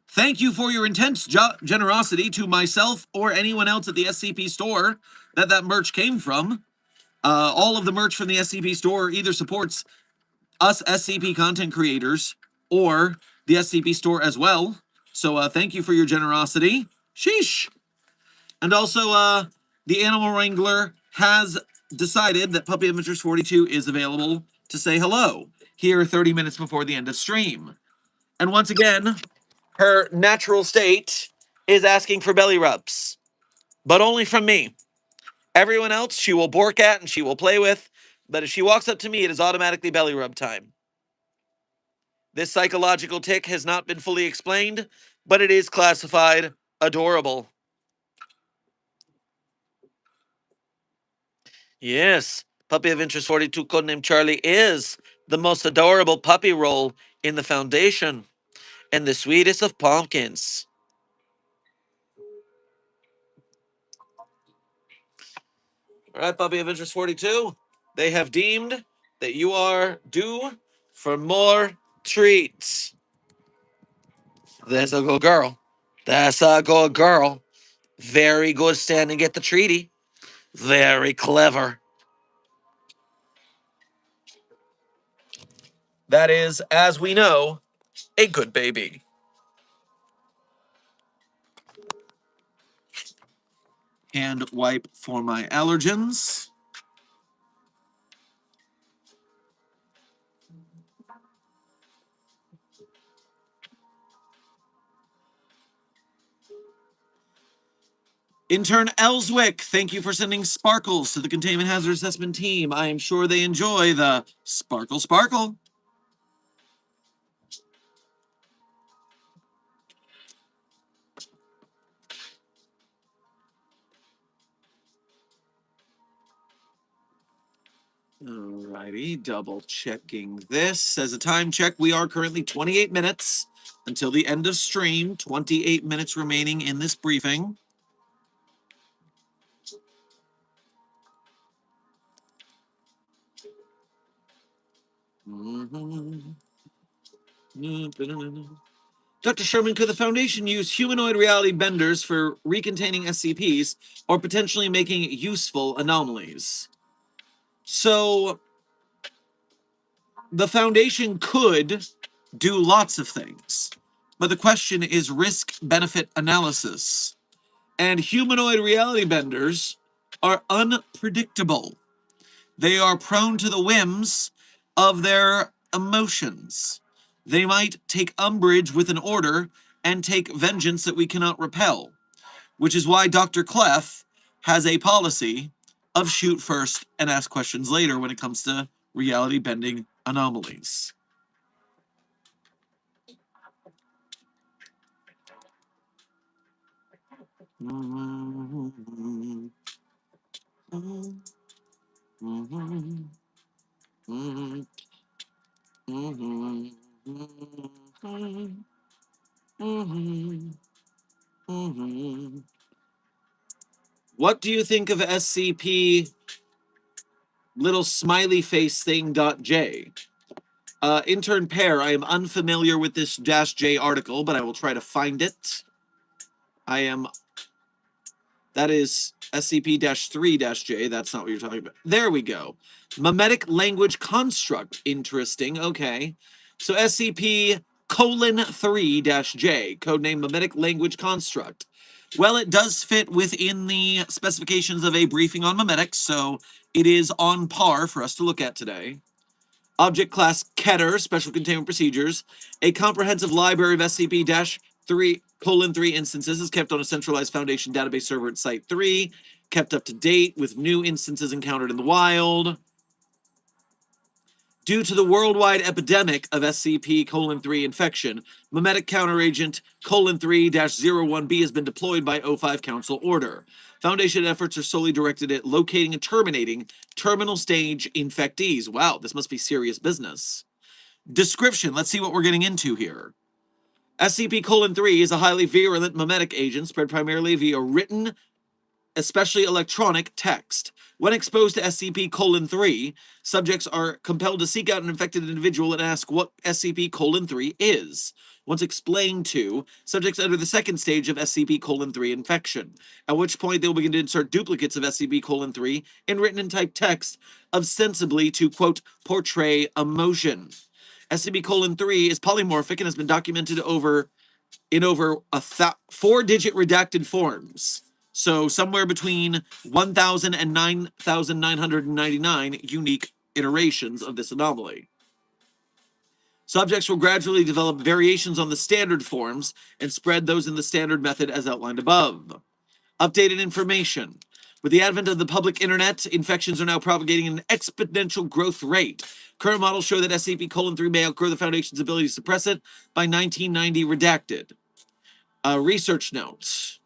thank you for your intense generosity to myself or anyone else at the SCP store that merch came from. All of the merch from the SCP store either supports us SCP content creators or the SCP store as well. So thank you for your generosity. Sheesh. And also, the Animal Wrangler has decided that Puppy of Interest 42 is available to say hello here 30 minutes before the end of stream. And once again, her natural state is asking for belly rubs, but only from me. Everyone else she will bark at and she will play with, but if she walks up to me, it is automatically belly rub time. This psychological tick has not been fully explained, but it is classified adorable. Yes, Puppy of Interest 42, codename Charlie, is the most adorable puppy role in the Foundation and the sweetest of pumpkins. All right, Puppy of Interest 42, they have deemed that you are due for more treats. There's a good girl. That's a good girl. Very good standing at the treaty. Very clever. That is, as we know, a good baby. Hand wipe for my allergens. Intern Ellswick, thank you for sending sparkles to the Containment Hazard Assessment team. I am sure they enjoy the sparkle sparkle. Alrighty, double checking this. As a time check, we are currently 28 minutes until the end of stream. 28 minutes remaining in this briefing. Dr. Sherman, could the Foundation use humanoid reality benders for recontaining SCPs or potentially making useful anomalies? So, the Foundation could do lots of things, but the question is risk-benefit analysis. And humanoid reality benders are unpredictable. They are prone to the whims of their emotions. They might take umbrage with an order and take vengeance that we cannot repel, which is why Dr. Clef has a policy of shoot first and ask questions later when it comes to reality bending anomalies. What do you think of SCP little smiley face thing .j? Intern Pair, I am unfamiliar with this -j article, but I will try to find it. That is SCP-3-J, that's not what you're talking about. There we go. Memetic language construct, interesting, okay. So SCP:3-J, codename Memetic language construct. Well, it does fit within the specifications of a briefing on memetics, so it is on par for us to look at today. Object class Keter, special containment procedures. A comprehensive library of SCP-3:3 instances is kept on a centralized Foundation database server at Site 3, kept up to date with new instances encountered in the wild. Due to the worldwide epidemic of SCP:3 infection, memetic counteragent :3-01B has been deployed by O5 Council order. Foundation efforts are solely directed at locating and terminating terminal stage infectees. Wow, this must be serious business. Description, let's see what we're getting into here. SCP:3 is a highly virulent memetic agent spread primarily via written, especially electronic text. When exposed to SCP:3, subjects are compelled to seek out an infected individual and ask what SCP:3 is. Once explained to, subjects enter the second stage of SCP:3 infection, at which point they will begin to insert duplicates of SCP:3 in written and typed text, ostensibly to, quote, portray emotion. SCP:3 is polymorphic and has been documented in over 4-digit redacted forms. So somewhere between 1,000 and 9,999 unique iterations of this anomaly. Subjects will gradually develop variations on the standard forms and spread those in the standard method as outlined above. Updated information. With the advent of the public internet, infections are now propagating at an exponential growth rate. Current models show that SCP-3 may outgrow the Foundation's ability to suppress it by 1990 redacted. Research notes.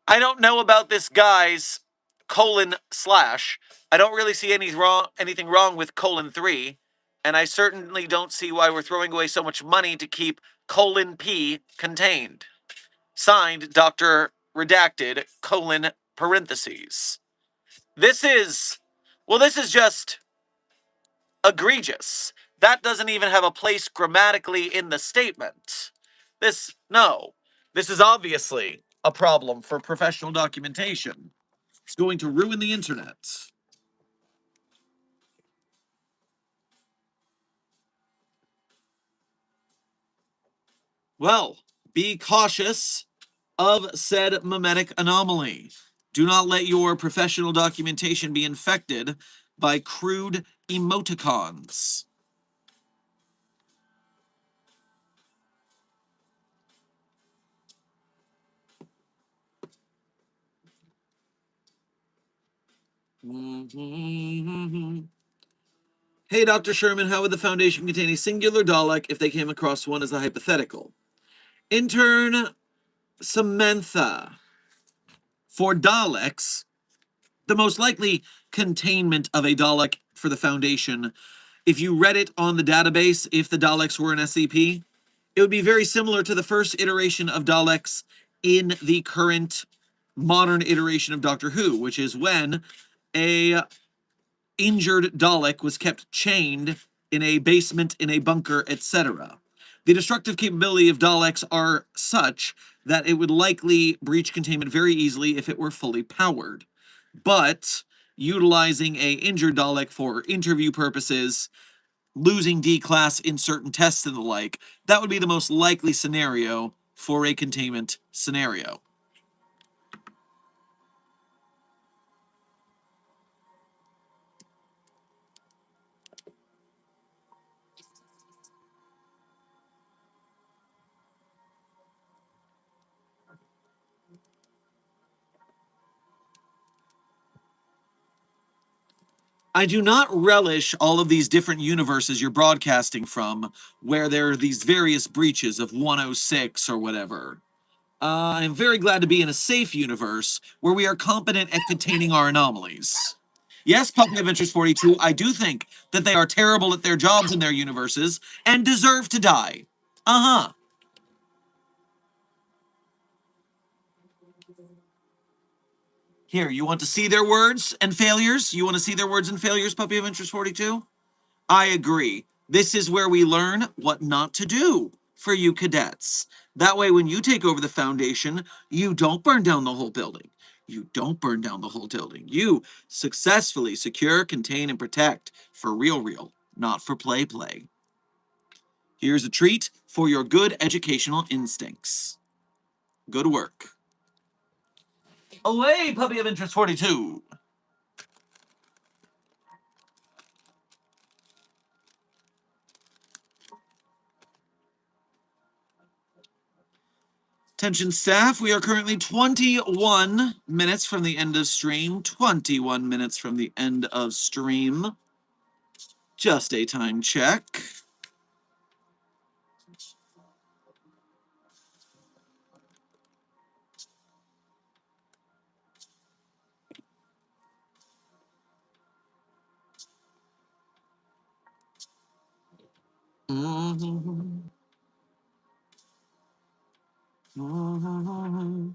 I don't know about this guy's :/ I don't really see anything wrong with :3, and I certainly don't see why we're throwing away so much money to keep :P contained. Signed, Dr. Redacted, :parentheses. This is just egregious. That doesn't even have a place grammatically in the statement. This is obviously a problem for professional documentation. It's going to ruin the internet. Well, be cautious of said memetic anomaly. Do not let your professional documentation be infected by crude emoticons. Hey, Dr. Sherman, how would the Foundation contain a singular Dalek if they came across one as a hypothetical? Intern Samantha. For Daleks, the most likely containment of a Dalek for the Foundation, if you read it on the database, if the Daleks were an SCP, it would be very similar to the first iteration of Daleks in the current modern iteration of Doctor Who, which is when a injured Dalek was kept chained in a basement, in a bunker, etc. The destructive capability of Daleks are such that it would likely breach containment very easily if it were fully powered. But utilizing a injured Dalek for interview purposes, losing D-class in certain tests and the like, that would be the most likely scenario for a containment scenario. I do not relish all of these different universes you're broadcasting from, where there are these various breaches of 106 or whatever. I'm very glad to be in a safe universe where we are competent at containing our anomalies. Yes, Puppy Adventures 42, I do think that they are terrible at their jobs in their universes and deserve to die. Uh-huh. Here, you want to see their words and failures? You want to see their words and failures, Puppy Adventures 42? I agree. This is where we learn what not to do for you cadets. That way, when you take over the Foundation, you don't burn down the whole building. You don't burn down the whole building. You successfully secure, contain, and protect for real, not for play. Here's a treat for your good educational instincts. Good work. Away, Puppy of Interest 42. Attention staff, we are currently 21 minutes from the end of stream. 21 minutes from the end of stream. Just a time check. Mm-hmm. Mm-hmm.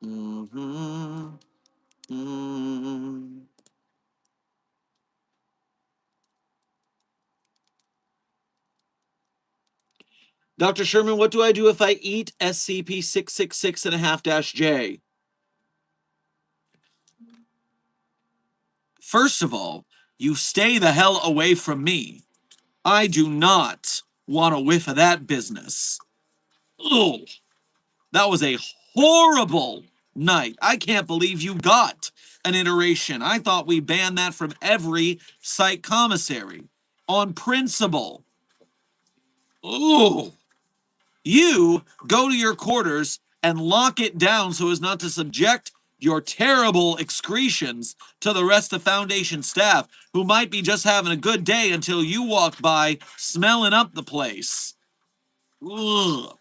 Mm-hmm. Mm-hmm. Dr. Sherman, what do I do if I eat SCP-666.5-J? First of all, you stay the hell away from me. I do not want a whiff of that business. Ugh. That was a horrible night. I can't believe you got an iteration. I thought we banned that from every site commissary on principle. Ooh. You go to your quarters and lock it down so as not to subject your terrible excretions to the rest of Foundation staff, who might be just having a good day until you walk by smelling up the place. Ugh.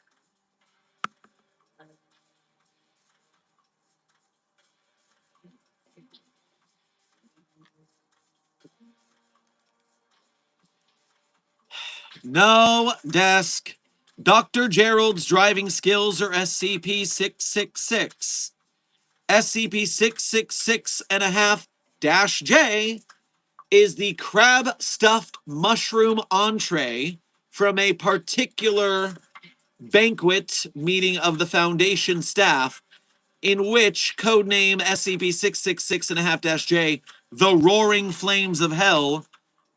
No desk. Dr. Gerald's driving skills are SCP 666. SCP 666 and a half J is the crab stuffed mushroom entree from a particular banquet meeting of the Foundation staff, in which codename SCP 666 and a half J, the Roaring Flames of Hell,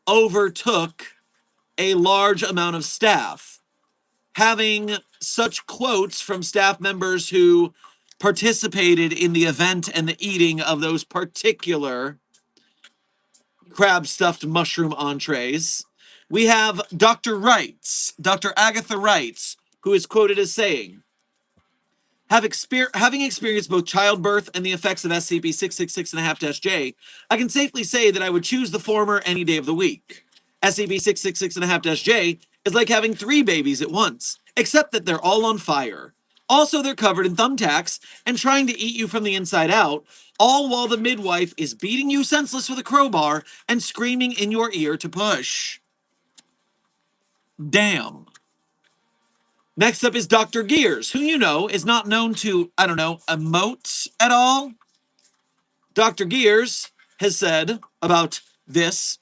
overtook a large amount of staff. Having such quotes from staff members who participated in the event and the eating of those particular crab stuffed mushroom entrees, we have Dr. Wrights, Dr. Agatha Wrights, who is quoted as saying, having experienced both childbirth and the effects of SCP 666 and a half J, I can safely say that I would choose the former any day of the week. SCP 666 and a half J is like having 3 babies at once, except that they're all on fire. Also, they're covered in thumbtacks and trying to eat you from the inside out, all while the midwife is beating you senseless with a crowbar and screaming in your ear to push. Damn. Next up is Dr. Gears, who you know is not known to, I don't know, emote at all. Dr. Gears has said about this,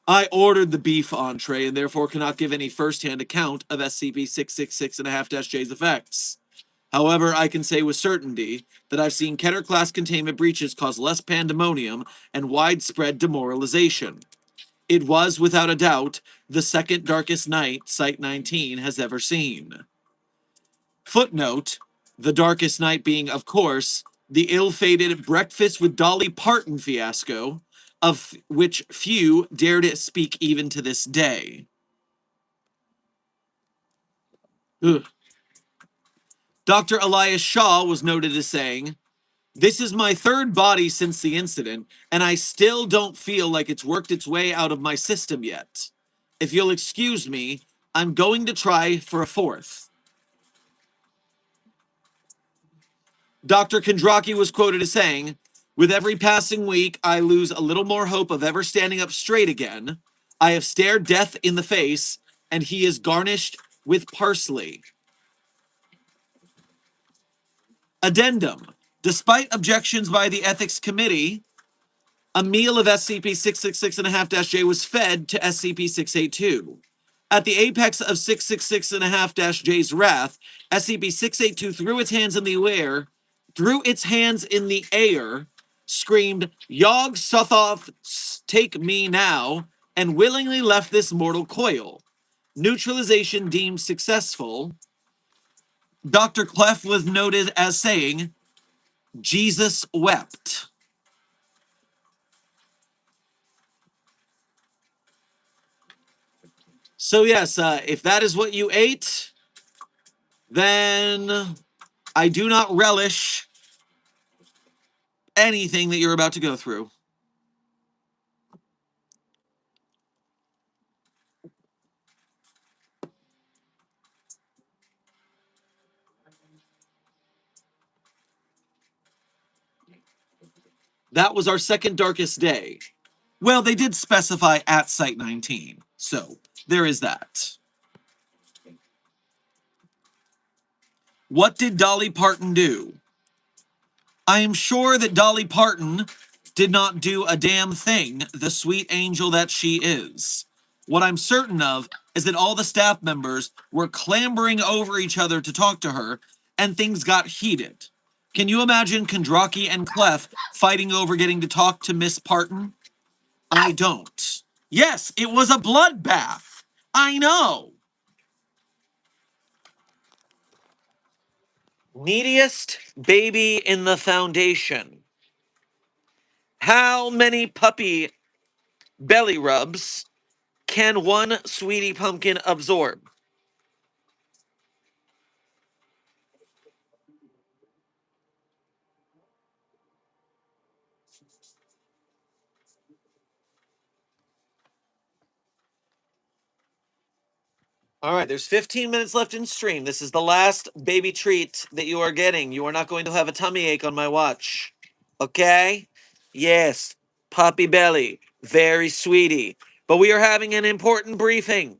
I ordered the beef entree and therefore cannot give any first-hand account of SCP 666 and a half J's effects. However, I can say with certainty that I've seen Keter-class containment breaches cause less pandemonium and widespread demoralization. It was, without a doubt, the second darkest night Site-19 has ever seen. Footnote, the darkest night being, of course, the ill-fated Breakfast with Dolly Parton fiasco, of which few dare to speak even to this day. Ugh. Dr. Elias Shaw was noted as saying, this is my 3rd body since the incident, and I still don't feel like it's worked its way out of my system yet. If you'll excuse me, I'm going to try for a 4th. Dr. Kondraki was quoted as saying, with every passing week, I lose a little more hope of ever standing up straight again. I have stared death in the face, and he is garnished with parsley. Addendum. Despite objections by the Ethics Committee, a meal of SCP 666 and a half J was fed to SCP 682. At the apex of 666 and a half J's wrath, SCP 682 threw its hands in the air, screamed, Yog Sothoth, take me now, and willingly left this mortal coil. Neutralization deemed successful. Dr. Clef was noted as saying, Jesus wept. So yes, if that is what you ate, then I do not relish anything that you're about to go through. That was our second darkest day. Well, they did specify at Site-19, so there is that. What did Dolly Parton do? I am sure that Dolly Parton did not do a damn thing, the sweet angel that she is. What I'm certain of is that all the staff members were clambering over each other to talk to her, and things got heated. Can you imagine Kondraki and Clef fighting over getting to talk to Miss Parton? I don't. Yes, it was a bloodbath. I know. Neediest baby in the Foundation. How many puppy belly rubs can one sweetie pumpkin absorb? All right, there's 15 minutes left in stream. This is the last baby treat that you are getting. You are not going to have a tummy ache on my watch. Okay? Yes, puppy belly. Very sweetie. But we are having an important briefing.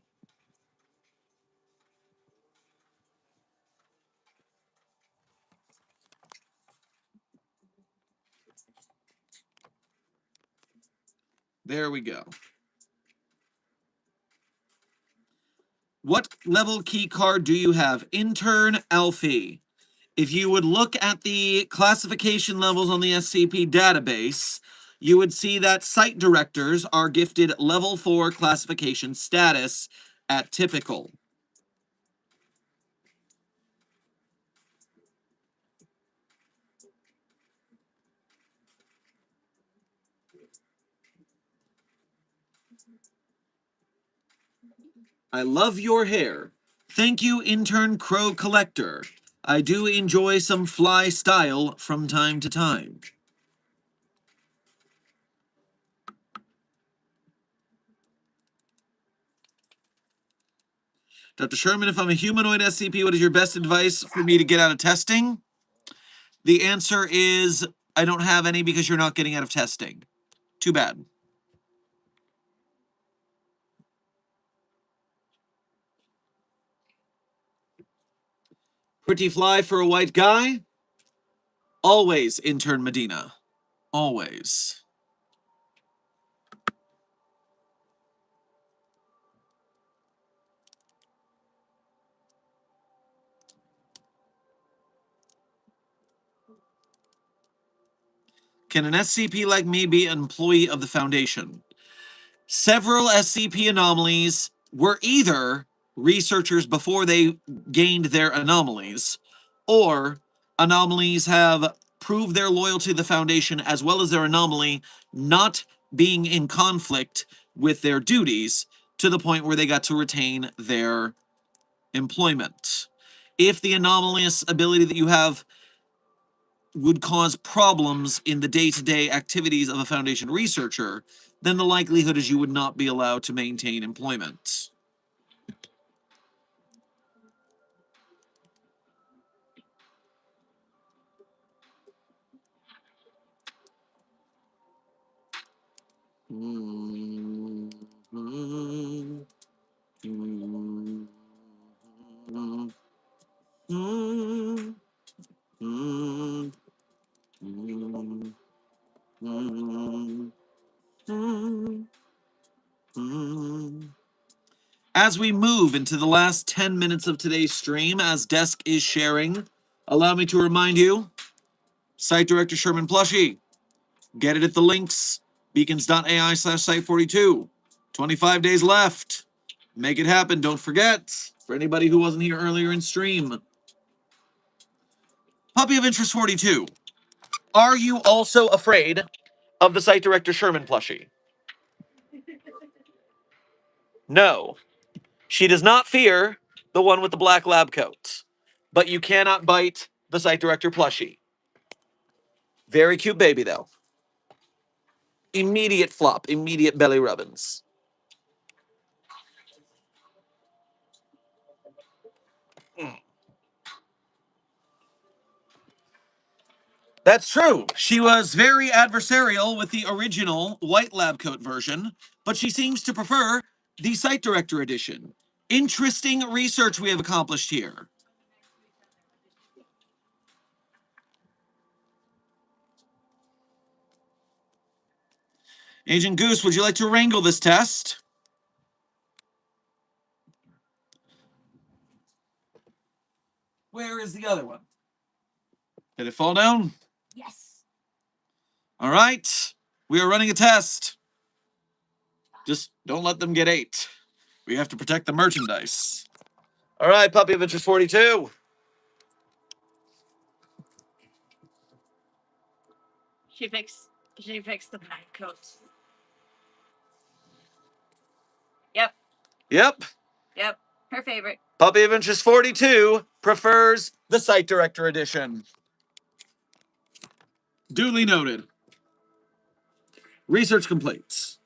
There we go. What level key card do you have? Intern Alfie. If you would look at the classification levels on the SCP database, you would see that site directors are gifted level 4 classification status at typical. I love your hair. Thank you, intern Crow Collector. I do enjoy some fly style from time to time. Dr. Sherman, if I'm a humanoid SCP, what is your best advice for me to get out of testing? The answer is I don't have any because you're not getting out of testing. Too bad. Pretty fly for a white guy? Always, intern Medina. Always. Can an SCP like me be an employee of the Foundation? Several SCP anomalies were either researchers before they gained their anomalies, or anomalies have proved their loyalty to the Foundation as well as their anomaly not being in conflict with their duties to the point where they got to retain their employment. If the anomalous ability that you have would cause problems in the day-to-day activities of a Foundation researcher, then the likelihood is you would not be allowed to maintain employment. As we move into the last 10 minutes of today's stream, as Desk is sharing, allow me to remind you, Site Director Sherman Plushie, get it at the links, beacons.ai/site42. 25 days left. Make it happen, don't forget. For anybody who wasn't here earlier in stream. Puppy of Interest 42. Are you also afraid of the Site Director Sherman plushie? No. She does not fear the one with the black lab coat. But you cannot bite the Site Director plushie. Very cute baby, though. Immediate flop, immediate belly rubbins. That's true. She was very adversarial with the original white lab coat version, but she seems to prefer the Site Director edition. Interesting research we have accomplished here. Agent Goose, would you like to wrangle this test? Where is the other one? Did it fall down? Yes. All right. We are running a test. Just don't let them get 8. We have to protect the merchandise. All right, Puppy of Interest 42. She picks the black coat. Yep. Yep. Yep. Her favorite. Puppy of Interest 42 prefers the Site Director edition. Duly noted. Research complete.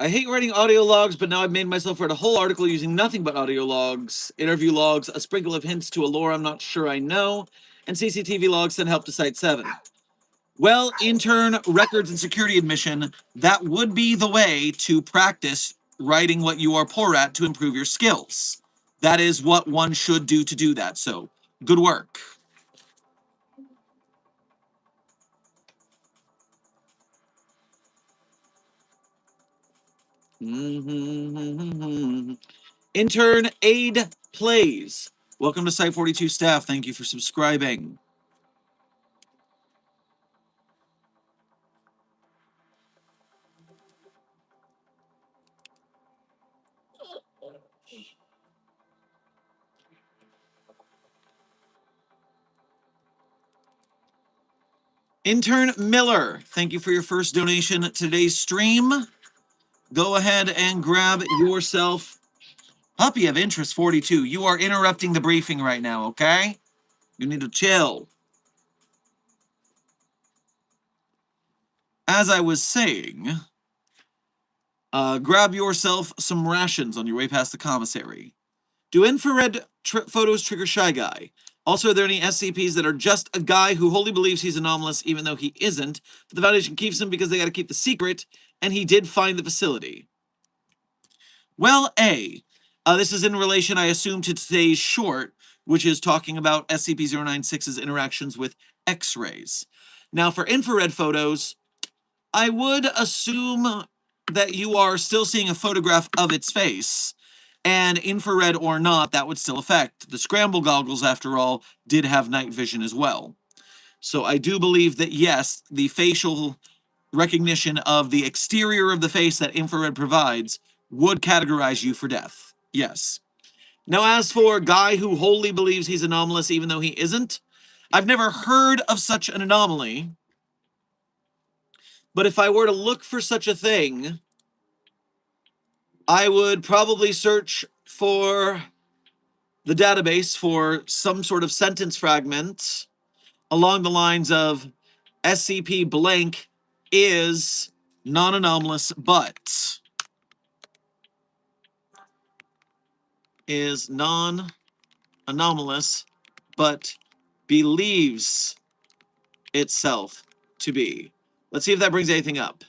I hate writing audio logs, but now I've made myself write a whole article using nothing but audio logs, interview logs, a sprinkle of hints to a lore I'm not sure I know, and CCTV logs send help to Site 7. Well, intern, records, and security admission, that would be the way to practice writing what you are poor at to improve your skills. That is what one should do to do that, so good work. Intern Aid Plays. Welcome to Site 42 staff. Thank you for subscribing. Intern Miller, thank you for your first donation to today's stream. Go ahead and grab yourself Puppy of Interest 42. You are interrupting the briefing right now, okay? You need to chill. As I was saying, grab yourself some rations on your way past the commissary. Do infrared photos trigger Shy Guy? Also, are there any SCPs that are just a guy who wholly believes he's anomalous even though he isn't, but the Foundation keeps him because they gotta keep the secret, and he did find the facility? Well, this is in relation, I assume, to today's short, which is talking about SCP-096's interactions with X-rays. Now, for infrared photos, I would assume that you are still seeing a photograph of its face, and infrared or not, that would still affect. The scramble goggles, after all, did have night vision as well. So I do believe that, yes, the facial recognition of the exterior of the face that infrared provides would categorize you for death. Yes. Now, as for guy who wholly believes he's anomalous even though he isn't, I've never heard of such an anomaly. But if I were to look for such a thing, I would probably search for the database for some sort of sentence fragment along the lines of SCP blank is non-anomalous but is non-anomalous but believes itself to be. Let's see if that brings anything up.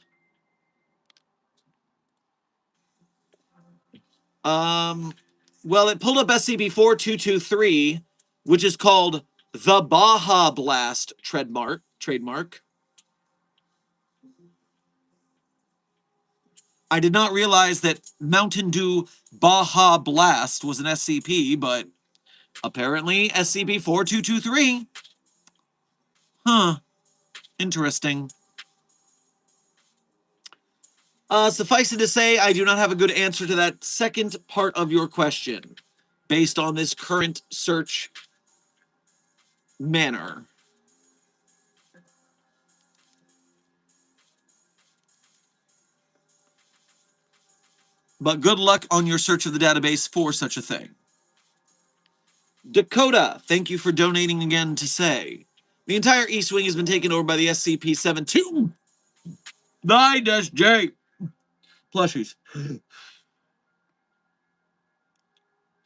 Well, it pulled up SCP-4223, which is called the Baja Blast trademark. I did not realize that Mountain Dew Baja Blast was an SCP, but apparently SCP-4223. Huh. Interesting. Suffice it to say, I do not have a good answer to that second part of your question, based on this current search manner. But good luck on your search of the database for such a thing. Dakota, thank you for donating again to say, the entire East Wing has been taken over by the SCP-72. 9-J. Plushies.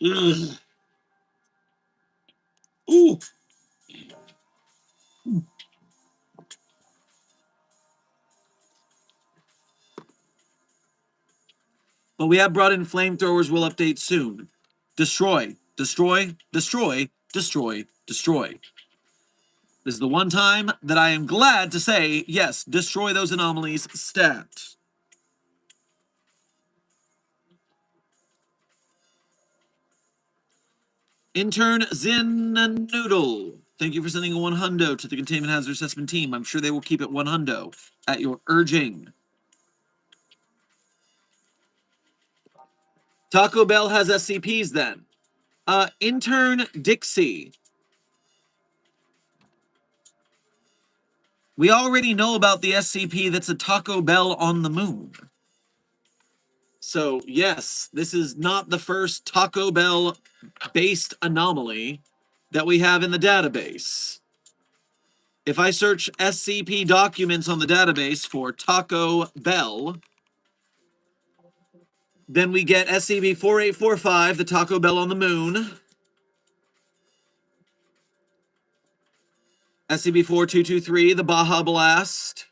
Ugh. Ooh. But we have brought in flamethrowers. We'll update soon. Destroy, destroy, destroy, destroy, destroy. This is the one time that I am glad to say, yes, destroy those anomalies, stat. Intern Zin Noodle, thank you for sending a 100 to the Containment Hazard Assessment Team. I'm sure they will keep it 100 at your urging. Taco Bell has SCPs then. Intern Dixie. We already know about the SCP that's a Taco Bell on the moon. So, yes, this is not the first Taco Bell-based anomaly that we have in the database. If I search SCP documents on the database for Taco Bell, Then we get SCP-4845, the Taco Bell on the Moon. SCP-4223, the Baja Blast.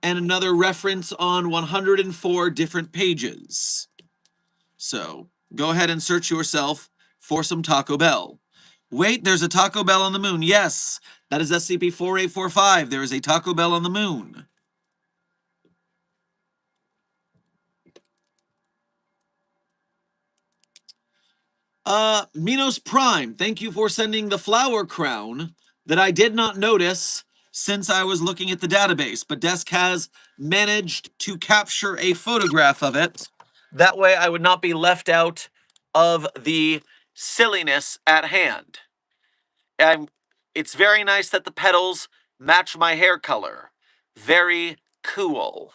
And another reference on 104 different pages. So, go ahead and search yourself for some Taco Bell. Wait, there's a Taco Bell on the Moon. Yes, that is SCP-4845. There is a Taco Bell on the Moon. Minos Prime, thank you for sending the flower crown that I did not notice since I was looking at the database, but Desk has managed to capture a photograph of it. That way I would not be left out of the silliness at hand. It's very nice that the petals match my hair color. Very cool.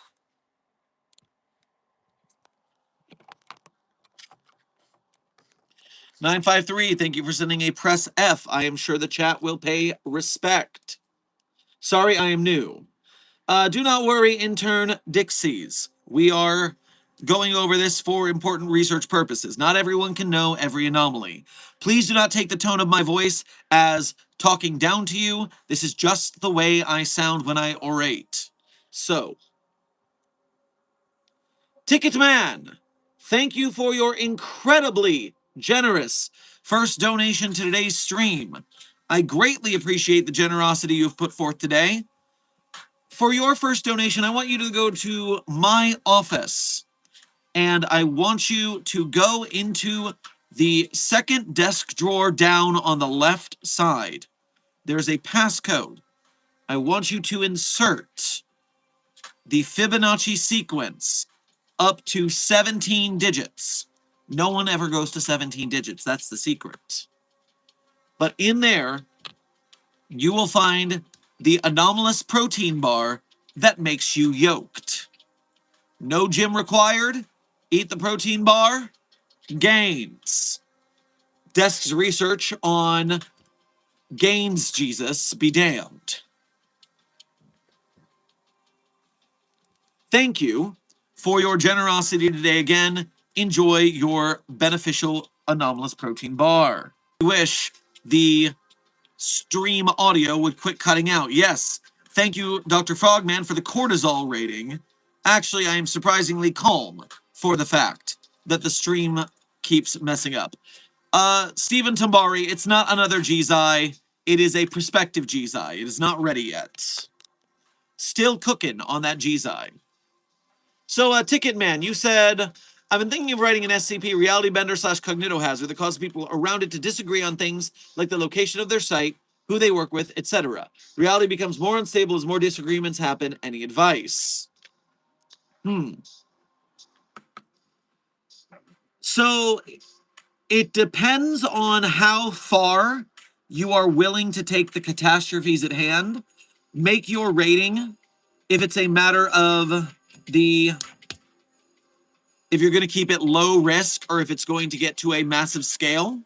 "953, thank you for sending a press F. I am sure the chat will pay respect. Sorry, I am new. Do not worry, intern Dixies. We are going over this for important research purposes. Not everyone can know every anomaly. Please do not take the tone of my voice as talking down to you. This is just the way I sound when I orate. So, Ticketman, thank you for your incredibly generous first donation to today's stream. I greatly appreciate the generosity you've put forth today. For your first donation, I want you to go to my office, and I want you to go into the second desk drawer down on the left side. There's a passcode. I want you to insert the Fibonacci sequence up to 17 digits. No one ever goes to 17 digits. That's the secret. But in there, you will find the anomalous protein bar that makes you yoked. No gym required. Eat the protein bar. Gains. Desk's research on Gains Jesus be damned. Thank you for your generosity today again. Enjoy your beneficial anomalous protein bar. I wish the stream audio would quit cutting out. Yes, thank you, Dr. Frogman, for the cortisol rating. Actually, I am surprisingly calm for the fact that the stream keeps messing up. Stephen Tambari, it's not another Gzi. It is a prospective Gzi. It is not ready yet. Still cooking on that Gzi. So, Ticketman, you said, I've been thinking of writing an SCP reality bender / cognitohazard that causes people around it to disagree on things like the location of their site, who they work with, etc. Reality becomes more unstable as more disagreements happen. Any advice? So, it depends on how far you are willing to take the catastrophes at hand. Make your rating if it's a matter of if you're going to keep it low risk or if it's going to get to a massive scale.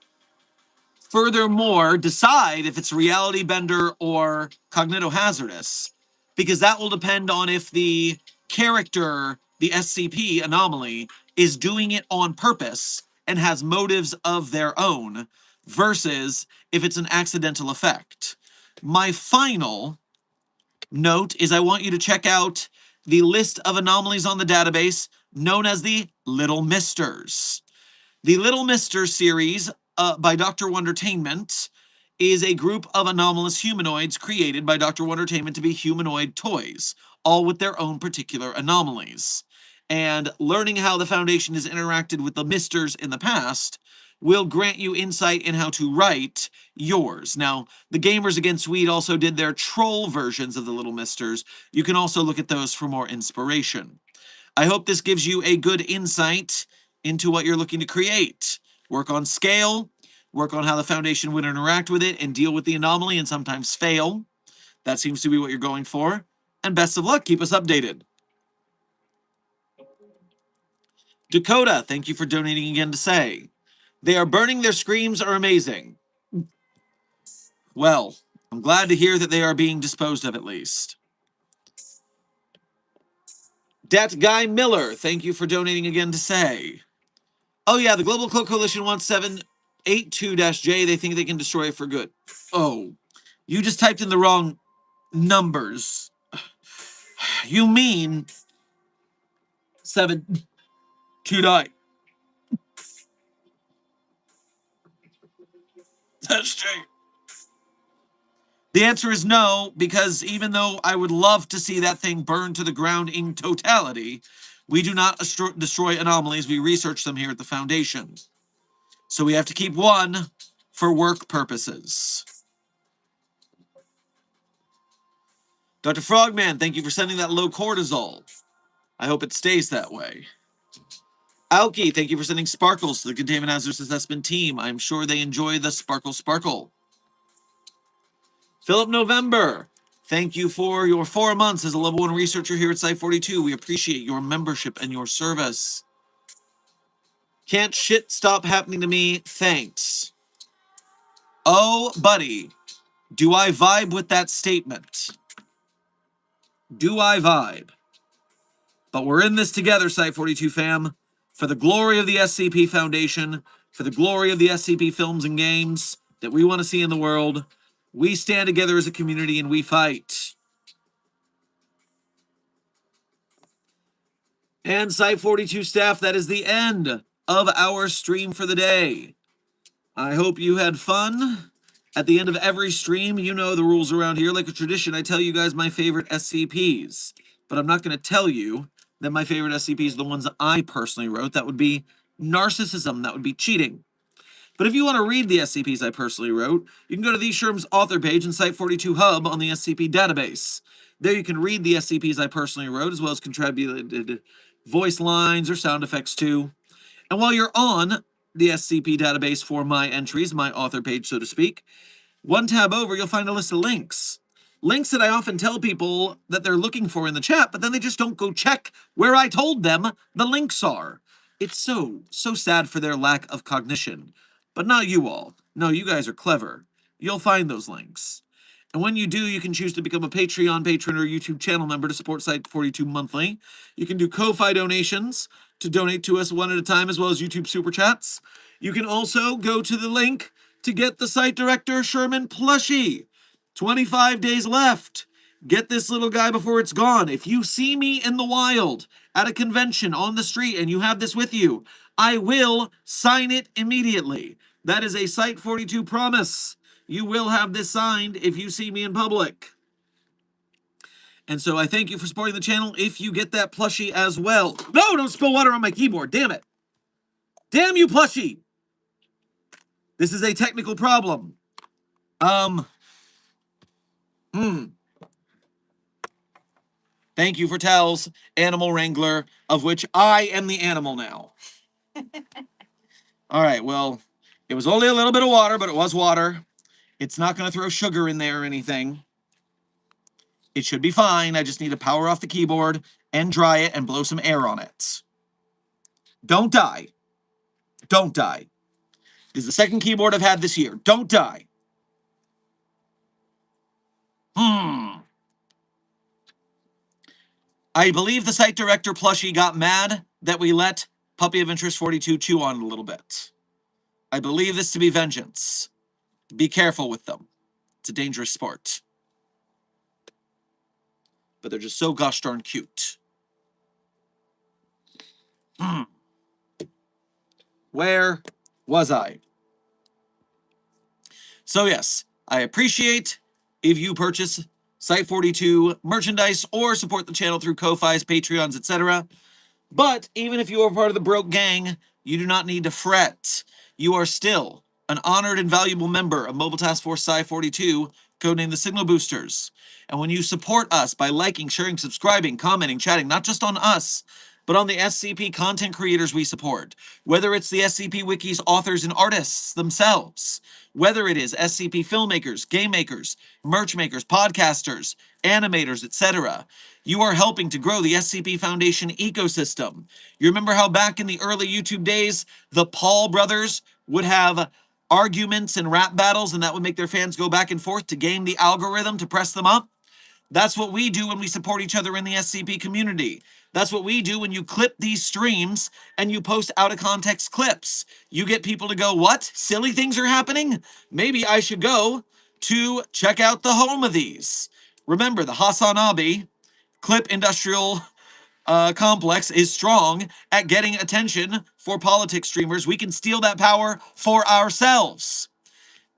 Furthermore, decide if it's reality bender or cognitohazardous, because that will depend on if the character, the SCP anomaly, is doing it on purpose and has motives of their own, versus if it's an accidental effect. My final note is I want you to check out the list of anomalies on the database known as the Little Misters. The Little Misters series by Dr. Wondertainment is a group of anomalous humanoids created by Dr. Wondertainment to be humanoid toys, all with their own particular anomalies. And learning how the Foundation has interacted with the Misters in the past will grant you insight in how to write yours. Now, the Gamers Against Weed also did their troll versions of the Little Misters. You can also look at those for more inspiration. I hope this gives you a good insight into what you're looking to create. Work on scale, work on how the Foundation would interact with it, and deal with the anomaly and sometimes fail. That seems to be what you're going for. And best of luck. Keep us updated. Dakota, thank you for donating again to say, they are burning, their screams are amazing. Well, I'm glad to hear that they are being disposed of at least. Dat Guy Miller, thank you for donating again to say. Oh yeah, the Global Cloak Coalition wants 782-J. They think they can destroy it for good. Oh, you just typed in the wrong numbers. You mean 729. That's J. The answer is no, because even though I would love to see that thing burn to the ground in totality, we do not destroy anomalies. We research them here at the Foundation. So we have to keep one for work purposes. Dr. Frogman, thank you for sending that low cortisol. I hope it stays that way. Alki, thank you for sending sparkles to the Containment Hazards Assessment team. I'm sure they enjoy the sparkle. Philip November, thank you for your 4 months as a level 1 researcher here at Site 42. We appreciate your membership and your service. Can't shit stop happening to me. Thanks. Oh, buddy, do I vibe with that statement? Do I vibe? But we're in this together, Site 42 fam. For the glory of the SCP Foundation, for the glory of the SCP films and games that we want to see in the world, we stand together as a community and we fight. And Site 42 staff, that is the end of our stream for the day. I hope you had fun. At the end of every stream, you know the rules around here. Like a tradition, I tell you guys my favorite SCPs. But I'm not going to tell you that my favorite SCPs are the ones that I personally wrote. That would be narcissism. That would be cheating. But if you want to read the SCPs I personally wrote, you can go to the Sherm's author page in Site 42 Hub on the SCP database. There you can read the SCPs I personally wrote, as well as contributed voice lines or sound effects too. And while you're on the SCP database for my entries, my author page, so to speak, one tab over, you'll find a list of links. Links that I often tell people that they're looking for in the chat, but then they just don't go check where I told them the links are. It's so sad for their lack of cognition. But not you all. No, you guys are clever. You'll find those links. And when you do, you can choose to become a Patreon patron or YouTube channel member to support Site 42 monthly. You can do Ko-Fi donations to donate to us one at a time, as well as YouTube Super Chats. You can also go to the link to get the site director Sherman plushie. 25 days left. Get this little guy before it's gone. If you see me in the wild at a convention on the street and you have this with you, I will sign it immediately. That is a Site 42 promise. You will have this signed if you see me in public. And so I thank you for supporting the channel if you get that plushie as well. No, don't spill water on my keyboard. Damn it. Damn you, plushie. This is a technical problem. Thank you for Tells, Animal Wrangler, of which I am the animal now. All right, well, it was only a little bit of water, but it was water. It's not going to throw sugar in there or anything. It should be fine. I just need to power off the keyboard and dry it and blow some air on it. Don't die. Don't die. This is the second keyboard I've had this year. Don't die. I believe the site director plushie got mad that we let Puppy of Interest 42 chew on it a little bit. I believe this to be vengeance. Be careful with them. It's a dangerous sport. But they're just so gosh darn cute. Where was I? So yes, I appreciate if you purchase Site 42 merchandise or support the channel through Ko-Fis, Patreons, etc. But even if you are part of the broke gang, you do not need to fret. You are still an honored and valuable member of Mobile Task Force Site 42, codenamed the Signal Boosters. And when you support us by liking, sharing, subscribing, commenting, chatting, not just on us, but on the SCP content creators we support, whether it's the SCP Wiki's authors and artists themselves, whether it is SCP filmmakers, game makers, merch makers, podcasters, animators, etc., you are helping to grow the SCP Foundation ecosystem. You remember how back in the early YouTube days, the Paul brothers would have arguments and rap battles, and that would make their fans go back and forth to game the algorithm to press them up? That's what we do when we support each other in the SCP community. That's what we do when you clip these streams and you post out of context clips. You get people to go, what? Silly things are happening? Maybe I should go to check out the home of these. Remember, the Hasanabe clip industrial complex is strong at getting attention for politics streamers. We can steal that power for ourselves.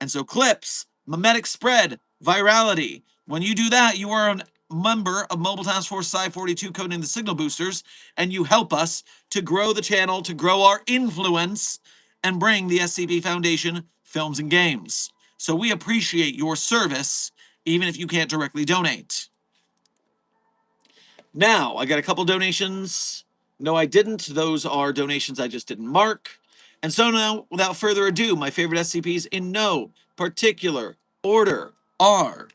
And so clips, memetic spread, virality. When you do that, you are a member of Mobile Task Force Psi-42 coding the signal boosters, and you help us to grow the channel, to grow our influence, and bring the SCP Foundation films and games. So we appreciate your service, even if you can't directly donate. Now, I got a couple donations. No, I didn't. Those are donations I just didn't mark. And so now, without further ado, my favorite SCPs in no particular order are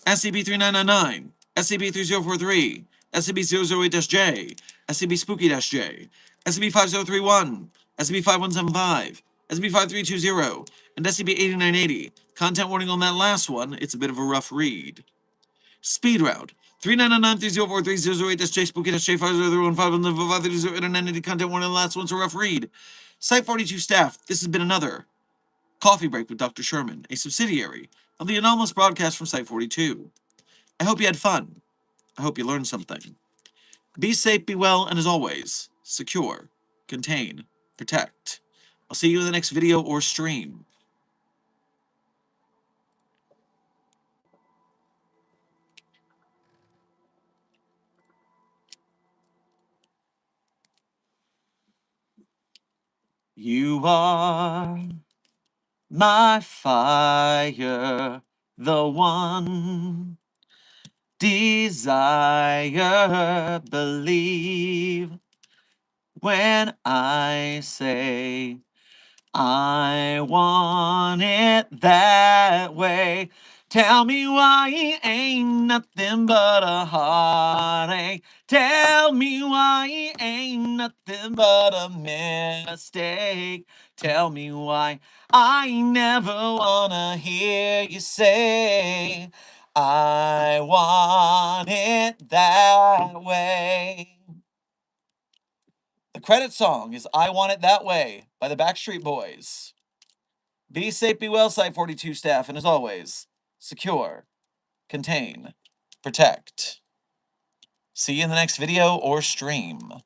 SCP-3999, SCP-3043, SCP-008-J, SCP-Spooky-J, SCP-5031, SCP-5175, SCP-5320, and SCP-8980. Content warning on that last one, it's a bit of a rough read. Speed route. 399-304-308-J, Spooky-J, 5031-530-890. Content warning on the last one's a rough read. Site-42 staff, this has been another Coffee Break with Dr. Sherman, a subsidiary of the Anomalous broadcast from Site-42. I hope you had fun. I hope you learned something. Be safe, be well, and as always, secure, contain, protect. I'll see you in the next video or stream. You are my fire, the one desire, believe when I say I want it that way. Tell me why it ain't nothing but a heartache. Tell me why it ain't nothing but a mistake. Tell me why I never wanna hear you say I want it that way. The credit song is I Want It That Way by the Backstreet Boys. Be safe, be well, Site-42 staff, and as always, secure, contain, protect. See you in the next video or stream.